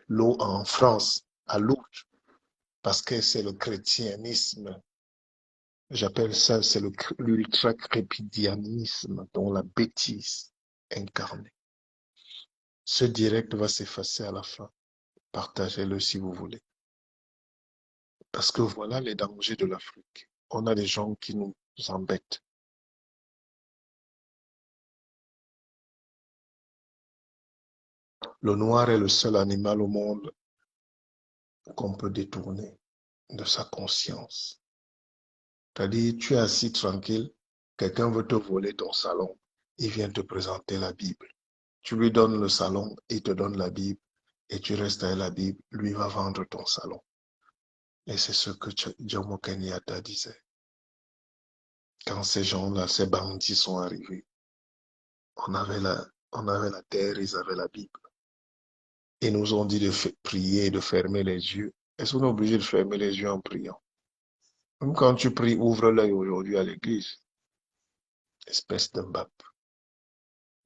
l'eau en France, à Lourdes, parce que c'est le chrétianisme. J'appelle ça, c'est l'ultra-crépidianisme, dont la bêtise incarnée. Ce direct va s'effacer à la fin. Partagez-le si vous voulez. Parce que voilà les dangers de l'Afrique. On a des gens qui nous embêtent. Le noir est le seul animal au monde qu'on peut détourner de sa conscience. C'est-à-dire, tu es assis tranquille, quelqu'un veut te voler ton salon, il vient te présenter la Bible. Tu lui donnes le salon, il te donne la Bible, et tu restes avec la Bible, lui va vendre ton salon. Et c'est ce que Jomo Kenyatta disait. Quand ces gens-là, ces bandits sont arrivés, on avait on avait la terre, ils avaient la Bible. Ils nous ont dit de prier, de fermer les yeux. Est-ce qu'on est obligé de fermer les yeux en priant? Même quand tu pries, ouvre l'œil aujourd'hui à l'église. Espèce de mbap.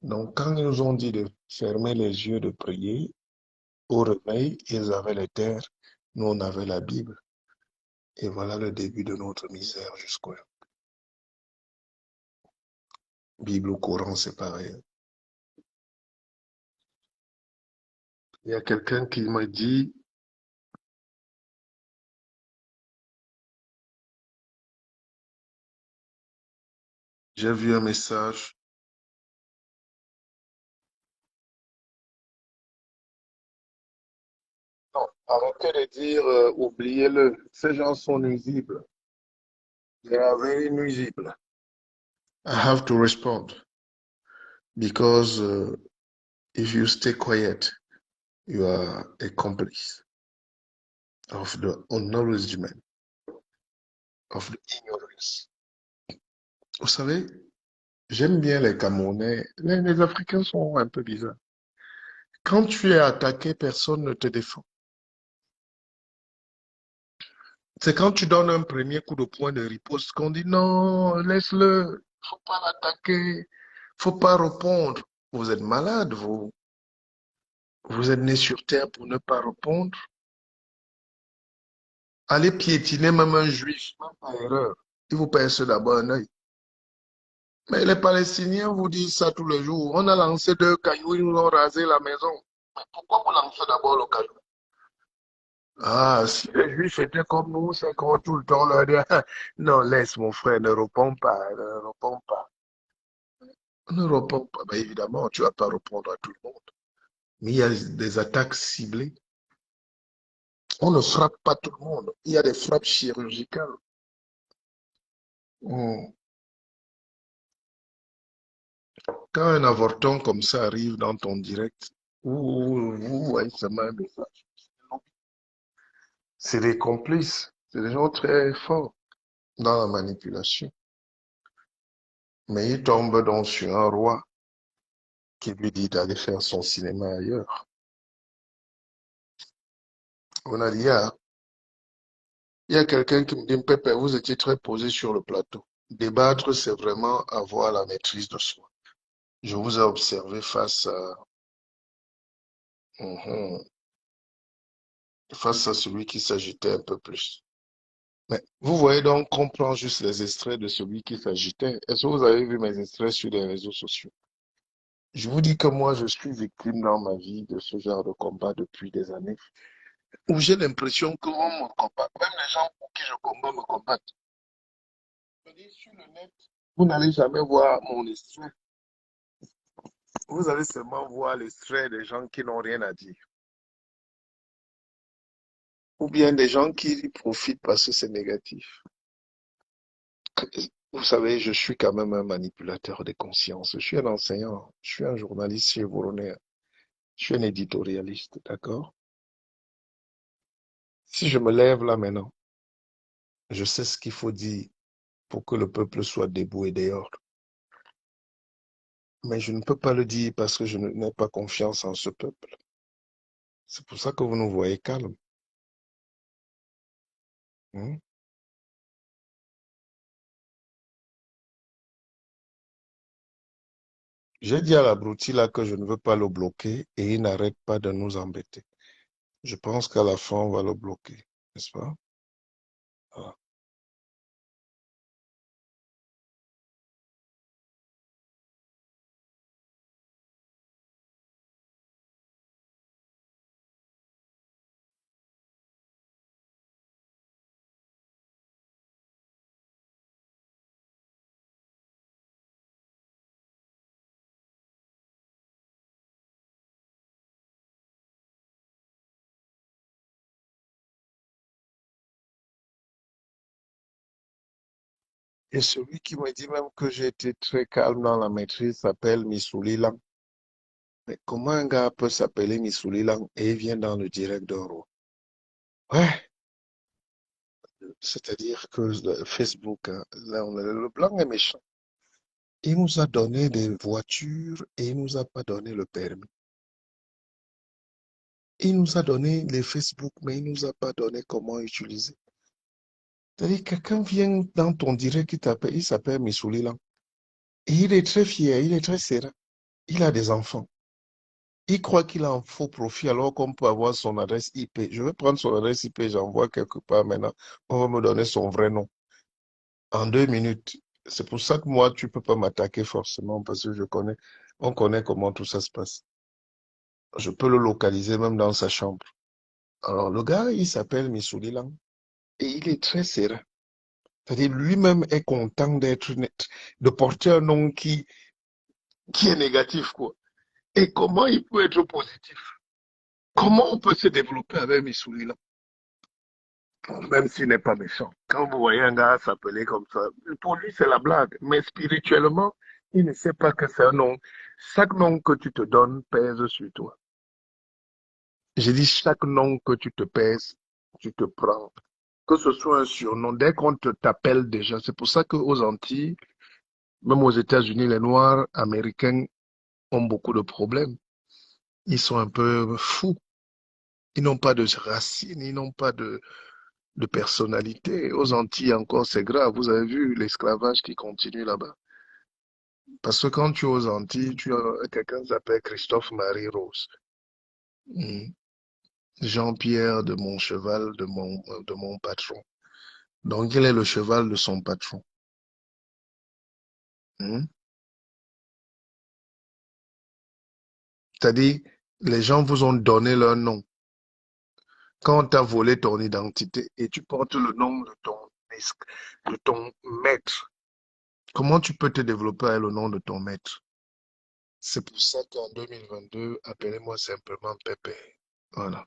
Donc, quand ils nous ont dit de fermer les yeux, de prier, au réveil, ils avaient les terres, nous on avait la Bible. Et voilà le début de notre misère jusqu'au Bible au Coran, c'est pareil. Il y a quelqu'un qui m'a dit, j'ai vu un message. Non, arrêtez de dire, oubliez-le. Ces gens sont nuisibles. They are very nuisible. I have to respond because if you stay quiet, you are a complice of the acknowledgement of the ignorance. Vous savez, j'aime bien les Camerounais. Les Africains sont un peu bizarres. Quand tu es attaqué, personne ne te défend. C'est quand tu donnes un premier coup de poing de riposte qu'on dit non, laisse-le, faut pas l'attaquer, faut pas répondre. Vous êtes malade, vous. Vous êtes né sur terre pour ne pas répondre. Allez piétiner même un juif, même par erreur. Il vous perce d'abord un œil. Mais les Palestiniens vous disent ça tous les jours. On a lancé 2 cailloux, ils nous ont rasé la maison. Mais pourquoi vous lancez d'abord le caillou? Ah, si les Juifs étaient comme nous, c'est qu'on tout le temps leur dit, ah, non, laisse mon frère, ne réponds pas, ne réponds pas. Ne réponds pas. Mais évidemment, tu ne vas pas répondre à tout le monde. Mais il y a des attaques ciblées. On ne frappe pas tout le monde. Il y a des frappes chirurgicales. Hmm. Quand un avorton comme ça arrive dans ton direct, vous voyez seulement un message. C'est des complices. C'est des gens très forts dans la manipulation. Mais il tombe donc sur un roi qui lui dit d'aller faire son cinéma ailleurs. On a dit, il y a quelqu'un qui me dit, Pépé, vous étiez très posé sur le plateau. Débattre, c'est vraiment avoir la maîtrise de soi. Je vous ai observé face à... Mhm. face à celui qui s'agitait un peu plus. Mais vous voyez donc qu'on prend juste les extraits de celui qui s'agitait. Est-ce que vous avez vu mes extraits sur les réseaux sociaux? Je vous dis que moi, je suis victime dans ma vie de ce genre de combat depuis des années, où j'ai l'impression qu'on me combat. Même les gens pour qui je combats me combattent. Je dis sur le net, vous n'allez jamais voir mon extrait. Vous allez seulement voir l'extrait des gens qui n'ont rien à dire. Ou bien des gens qui profitent parce que c'est négatif. Vous savez, je suis quand même un manipulateur des consciences. Je suis un enseignant, je suis un journaliste chez Voroner, je suis un éditorialiste, d'accord? Si je me lève là maintenant, je sais ce qu'il faut dire pour que le peuple soit debout et dehors. Mais je ne peux pas le dire parce que je n'ai pas confiance en ce peuple. C'est pour ça que vous nous voyez calme. Hein. J'ai dit à l'abruti là que je ne veux pas le bloquer et il n'arrête pas de nous embêter. Je pense qu'à la fin, on va le bloquer, n'est-ce pas? Voilà. Et celui qui me dit même que j'ai été très calme dans la maîtrise s'appelle Missouli Lang. Mais comment un gars peut s'appeler Missouli Lang et il vient dans le direct d'Oro? Ouais, c'est-à-dire que le Facebook, hein, là, le blanc est méchant. Il nous a donné des voitures et il nous a pas donné le permis. Il nous a donné les Facebook, mais il nous a pas donné comment utiliser. C'est-à-dire, quelqu'un vient dans ton direct qui t'appelle, il s'appelle Missouli Lang. Et il est très fier, il est très serein. Il a des enfants. Il croit qu'il a un faux profil alors qu'on peut avoir son adresse IP. Je vais prendre son adresse IP, j'envoie quelque part maintenant. On va me donner son vrai nom en 2 minutes. C'est pour ça que moi, tu peux pas m'attaquer forcément parce que on connaît comment tout ça se passe. Je peux le localiser même dans sa chambre. Alors, le gars, il s'appelle Missouli Lang et il est très serein. C'est-à-dire, lui-même est content d'être net, de porter un nom qui est négatif, quoi. Et comment il peut être positif? Comment on peut se développer avec Missouli Lang? Même s'il n'est pas méchant. Quand vous voyez un gars s'appeler comme ça, pour lui, c'est la blague. Mais spirituellement, il ne sait pas que c'est un nom. Chaque nom que tu te donnes pèse sur toi. J'ai dit chaque nom que tu te pèses, tu te prends. Que ce soit un surnom, dès qu'on t'appelle déjà. C'est pour ça qu'aux Antilles, même aux États-Unis, les Noirs américains ont beaucoup de problèmes. Ils sont un peu fous. Ils n'ont pas de racines, ils n'ont pas de personnalité. Aux Antilles encore, c'est grave. Vous avez vu l'esclavage qui continue là-bas. Parce que quand tu es aux Antilles, tu as quelqu'un qui s'appelle Christophe Marie Rose. Hmm. Jean-Pierre de mon cheval, de mon patron. Donc, il est le cheval de son patron. Hmm. C'est-à-dire, les gens vous ont donné leur nom. Quand tu as volé ton identité et tu portes le nom de ton maître, comment tu peux te développer avec le nom de ton maître? C'est pour ça qu'en 2022, appelez-moi simplement Pépé. Voilà.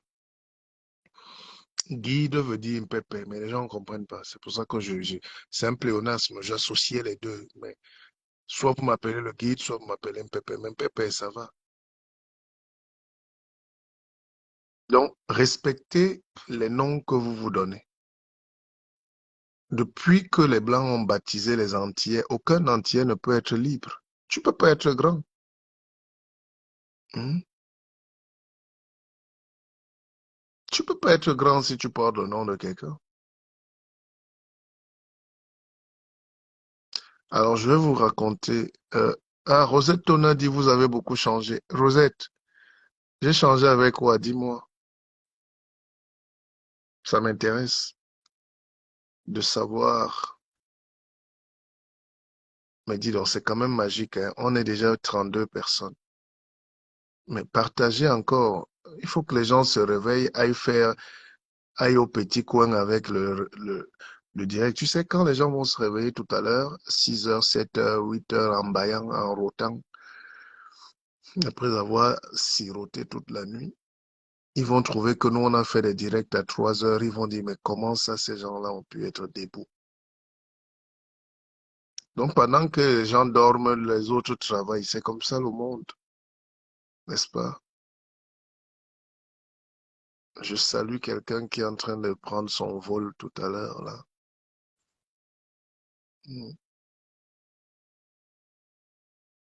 Guide veut dire Pépé, mais les gens ne comprennent pas. C'est pour ça que c'est un pléonasme. J'associais les deux. Mais soit vous m'appelez le guide, soit vous m'appelez Pépé. Même Pépé, ça va. Donc, respectez les noms que vous vous donnez. Depuis que les Blancs ont baptisé les Antillais, aucun Antillais ne peut être libre. Tu peux pas être grand. Hmm. Tu peux pas être grand si tu portes le nom de quelqu'un. Alors, je vais vous raconter. Ah, Rosette Tona dit, vous avez beaucoup changé. Rosette, j'ai changé avec quoi? Dis-moi. Ça m'intéresse de savoir. Mais dis donc, c'est quand même magique, hein. On est déjà 32 personnes. Mais partagez encore. Il faut que les gens se réveillent, aillent au petit coin avec le direct. Tu sais, quand les gens vont se réveiller tout à l'heure, 6 heures, 7 heures, 8 heures, en baillant, en rotant, après avoir siroté toute la nuit, ils vont trouver que nous, on a fait des directs à 3 heures. Ils vont dire, mais comment ça, ces gens-là ont pu être debout? Donc, pendant que les gens dorment, les autres travaillent. C'est comme ça le monde, n'est-ce pas? Je salue quelqu'un qui est en train de prendre son vol tout à l'heure, là. Mm.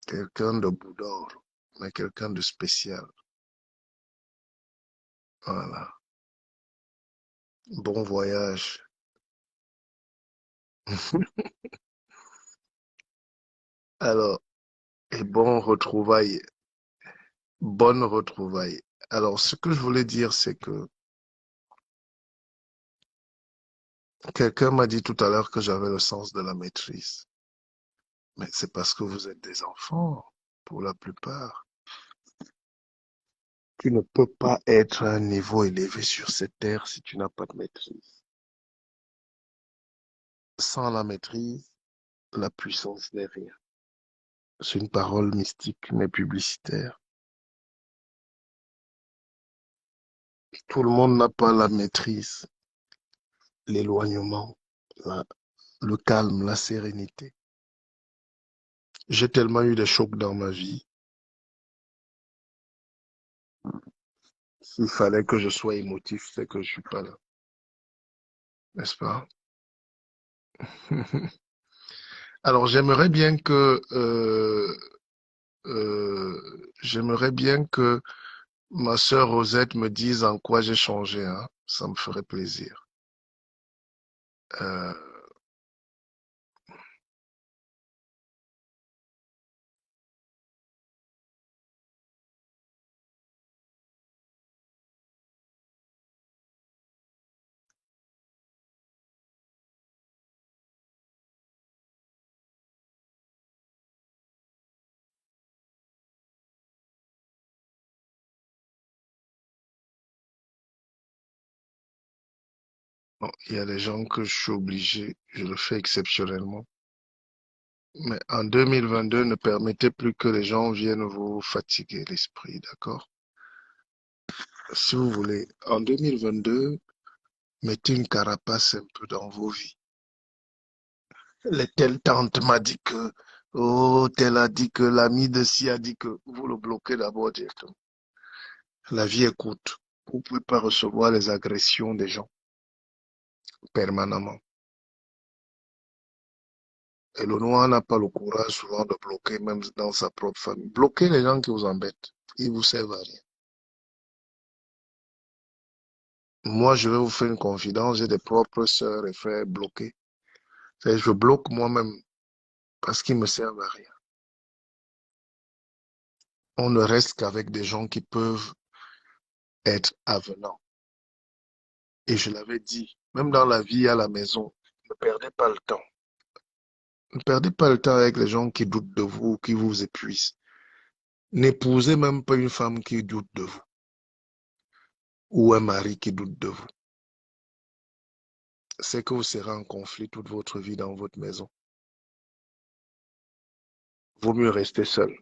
Quelqu'un de Boudor, mais quelqu'un de spécial. Voilà. Bon voyage. Alors, et bon retrouvailles. Bonne retrouvailles. Alors, ce que je voulais dire, c'est que quelqu'un m'a dit tout à l'heure que j'avais le sens de la maîtrise. Mais c'est parce que vous êtes des enfants, pour la plupart. Tu ne peux pas être à un niveau élevé sur cette terre si tu n'as pas de maîtrise. Sans la maîtrise, la puissance n'est rien. C'est une parole mystique mais publicitaire. Tout le monde n'a pas la maîtrise, l'éloignement, la- le calme, la sérénité. J'ai tellement eu des chocs dans ma vie. S'il fallait que je sois émotif, c'est que je suis pas là, n'est-ce pas? Alors j'aimerais bien que ma sœur Rosette me dise en quoi j'ai changé, hein. Ça me ferait plaisir. Euh, bon, il y a des gens que je suis obligé, je le fais exceptionnellement. Mais en 2022, ne permettez plus que les gens viennent vous fatiguer l'esprit, d'accord? Si vous voulez, en 2022, mettez une carapace un peu dans vos vies. Telle tante m'a dit que, oh, telle a dit que, l'ami de ci a dit que, vous le bloquez d'abord directement. La vie est courte. Vous ne pouvez pas recevoir les agressions des gens permanemment. Et le noir n'a pas le courage souvent de bloquer, même dans sa propre famille. Bloquez les gens qui vous embêtent. Ils vous servent à rien. Moi, je vais vous faire une confidence. J'ai des propres sœurs et frères bloqués. Je bloque moi-même parce qu'ils me servent à rien. On ne reste qu'avec des gens qui peuvent être avenants. Et je l'avais dit, même dans la vie à la maison, ne perdez pas le temps. Ne perdez pas le temps avec les gens qui doutent de vous, qui vous épuisent. N'épousez même pas une femme qui doute de vous ou un mari qui doute de vous. C'est que vous serez en conflit toute votre vie dans votre maison. Vaut mieux rester seul.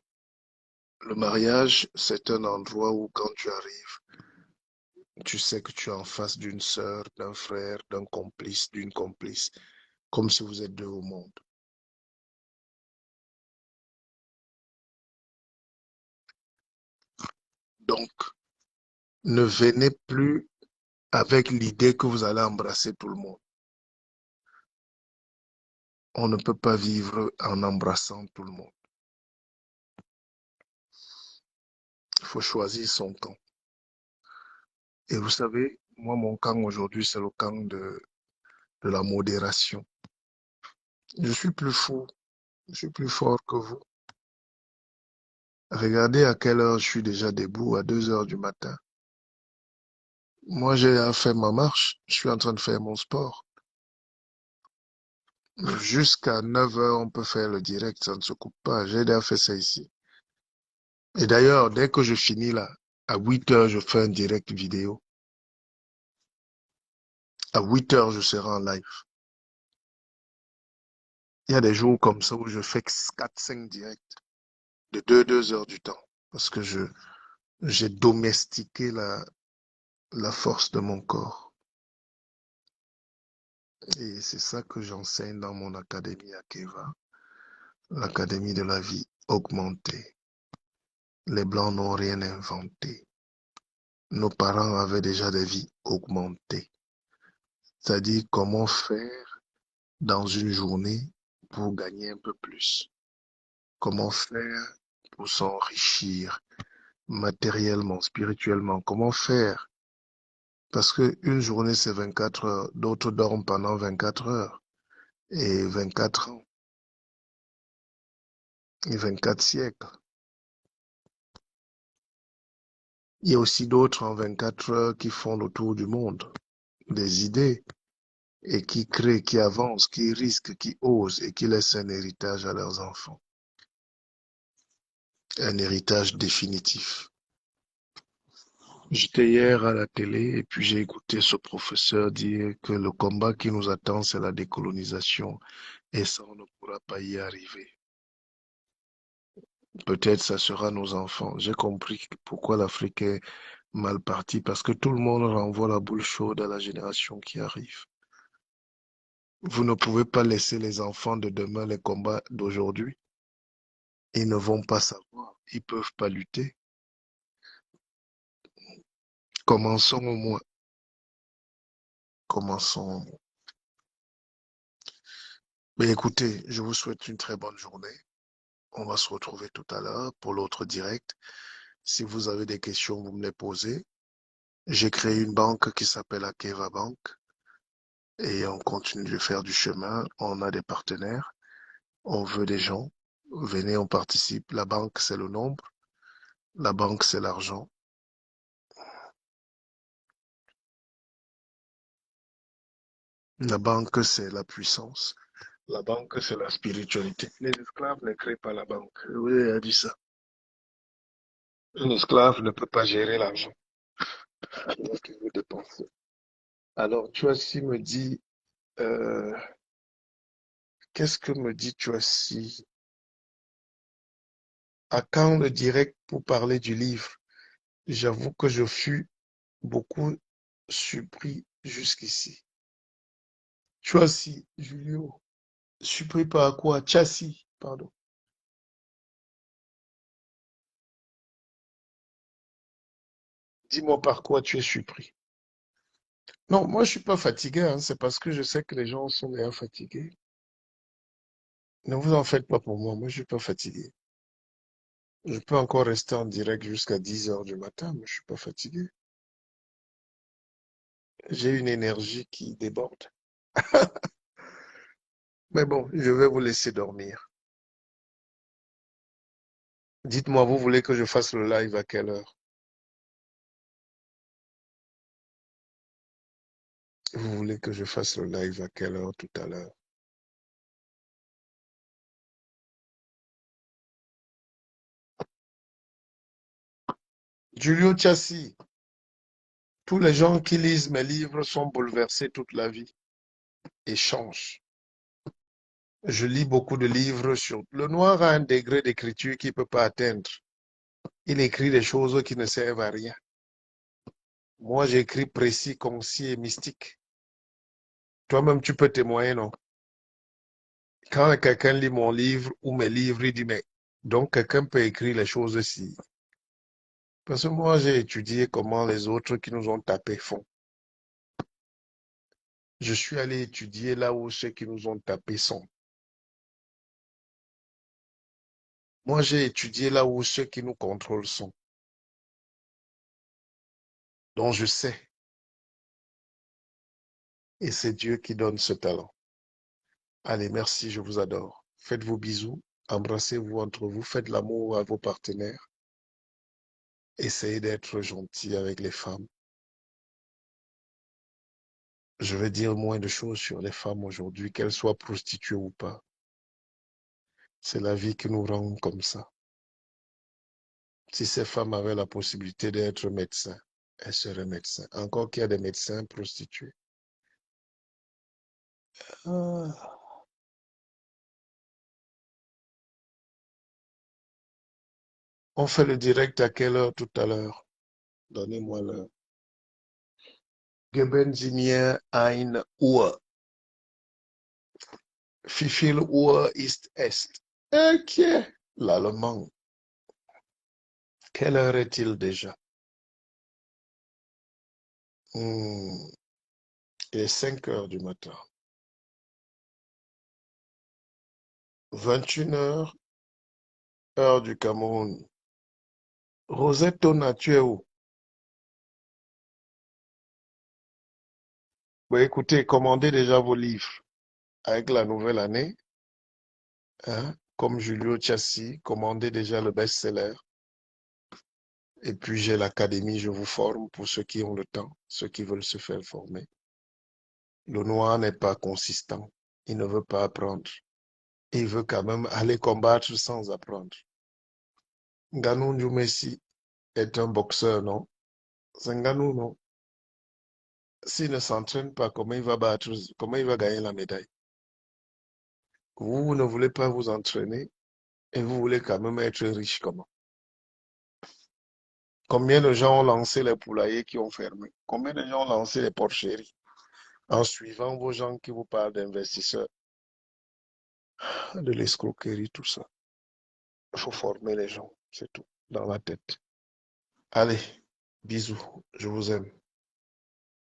Le mariage, c'est un endroit où quand tu arrives, tu sais que tu es en face d'une sœur, d'un frère, d'un complice, d'une complice, comme si vous êtes deux au monde. Donc, ne venez plus avec l'idée que vous allez embrasser tout le monde. On ne peut pas vivre en embrassant tout le monde. Il faut choisir son camp. Et vous savez, moi, mon camp aujourd'hui, c'est le camp de la modération. Je suis plus fou, je suis plus fort que vous. Regardez à quelle heure je suis déjà debout, à 2 heures du matin. Moi, j'ai fait ma marche. Je suis en train de faire mon sport. Jusqu'à 9 heures, on peut faire le direct. Ça ne se coupe pas. J'ai déjà fait ça ici. Et d'ailleurs, dès que je finis là, à 8 heures, je fais un direct vidéo. À 8 heures, je serai en live. Il y a des jours comme ça où je fais 4, 5 directs de 2 heures du temps. Parce que j'ai domestiqué la force de mon corps. Et c'est ça que j'enseigne dans mon académie à Keva, l'académie de la vie augmentée. Les Blancs n'ont rien inventé. Nos parents avaient déjà des vies augmentées. C'est-à-dire comment faire dans une journée pour gagner un peu plus. Comment faire pour s'enrichir matériellement, spirituellement. Comment faire? Parce que une journée, c'est 24 heures. D'autres dorment pendant 24 heures et 24 ans et 24 siècles. Il y a aussi d'autres en 24 heures qui font le tour du monde, des idées, et qui créent, qui avancent, qui risquent, qui osent et qui laissent un héritage à leurs enfants. Un héritage définitif. J'étais hier à la télé et puis j'ai écouté ce professeur dire que le combat qui nous attend, c'est la décolonisation et ça, on ne pourra pas y arriver. Peut-être ça sera nos enfants. J'ai compris pourquoi l'Afrique est mal partie parce que tout le monde renvoie la boule chaude à la génération qui arrive. Vous ne pouvez pas laisser les enfants de demain les combats d'aujourd'hui. Ils ne vont pas savoir. Ils peuvent pas lutter. Commençons au moins. Commençons. Mais écoutez, je vous souhaite une très bonne journée. On va se retrouver tout à l'heure pour l'autre direct. Si vous avez des questions, vous me les posez. J'ai créé une banque qui s'appelle Akeva Bank et on continue de faire du chemin. On a des partenaires. On veut des gens. Venez, on participe. La banque, c'est le nombre. La banque, c'est l'argent. La banque, c'est la puissance. La banque, c'est la spiritualité. Les esclaves ne créent pas la banque. Oui, elle a dit ça. Un esclave ne peut pas gérer l'argent. Donc, il veut dépenser. Alors, tu as si me dit, euh, qu'est-ce que me dit tu as si? À quand le direct pour parler du livre? J'avoue que je fus beaucoup surpris jusqu'ici. Tu as si, Julio. Surpris par quoi? Chassis, pardon. Dis-moi par quoi tu es surpris. Non, moi je suis pas fatigué, hein, c'est parce que je sais que les gens sont déjà fatigués. Ne vous en faites pas pour moi, moi je suis pas fatigué. Je peux encore rester en direct jusqu'à 10 heures du matin, mais je suis pas fatigué. J'ai une énergie qui déborde. Mais bon, je vais vous laisser dormir. Dites-moi, vous voulez que je fasse le live à quelle heure? Vous voulez que je fasse le live à quelle heure tout à l'heure? Giulio Chassi, tous les gens qui lisent mes livres sont bouleversés toute la vie et changent. Je lis beaucoup de livres sur... Le noir a un degré d'écriture qu'il ne peut pas atteindre. Il écrit des choses qui ne servent à rien. Moi, j'écris précis, concis et mystique. Toi-même, tu peux témoigner, non? Quand quelqu'un lit mon livre ou mes livres, il dit, mais donc quelqu'un peut écrire les choses aussi. Parce que moi, j'ai étudié comment les autres qui nous ont tapés font. Je suis allé étudier là où ceux qui nous ont tapés sont. Moi, j'ai étudié là où ceux qui nous contrôlent sont. Donc, je sais. Et c'est Dieu qui donne ce talent. Allez, merci, je vous adore. Faites vos bisous, embrassez-vous entre vous, faites l'amour à vos partenaires. Essayez d'être gentil avec les femmes. Je vais dire moins de choses sur les femmes aujourd'hui, qu'elles soient prostituées ou pas. C'est la vie qui nous rend comme ça. Si ces femmes avaient la possibilité d'être médecins, elles seraient médecins. Encore qu'il y a des médecins prostitués. Ah. On fait le direct à quelle heure tout à l'heure? Donnez-moi l'heure. Geben Sie mir ein Uhr. Wie viel Uhr ist es? Ok. L'allemand. Quelle heure est-il déjà? Hmm, Il est 5 heures du matin. 21 heures, heure du Cameroun. Rosette Tona, tu es où? Bon, écoutez, commandez déjà vos livres avec la nouvelle année. Hein, comme Julio Chassi, commandez déjà le best-seller. Et puis j'ai l'académie, je vous forme pour ceux qui ont le temps, ceux qui veulent se faire former. Le noir n'est pas consistant. Il ne veut pas apprendre. Il veut quand même aller combattre sans apprendre. Nganou Messi est un boxeur, non? C'est Nganou, non? S'il ne s'entraîne pas, comment il va gagner la médaille? Vous, vous ne voulez pas vous entraîner et vous voulez quand même être riche, comment? Combien de gens ont lancé les poulaillers qui ont fermé? Combien de gens ont lancé les porcheries en suivant vos gens qui vous parlent d'investisseurs, de l'escroquerie, tout ça? Il faut former les gens, c'est tout, dans la tête. Allez, bisous, je vous aime.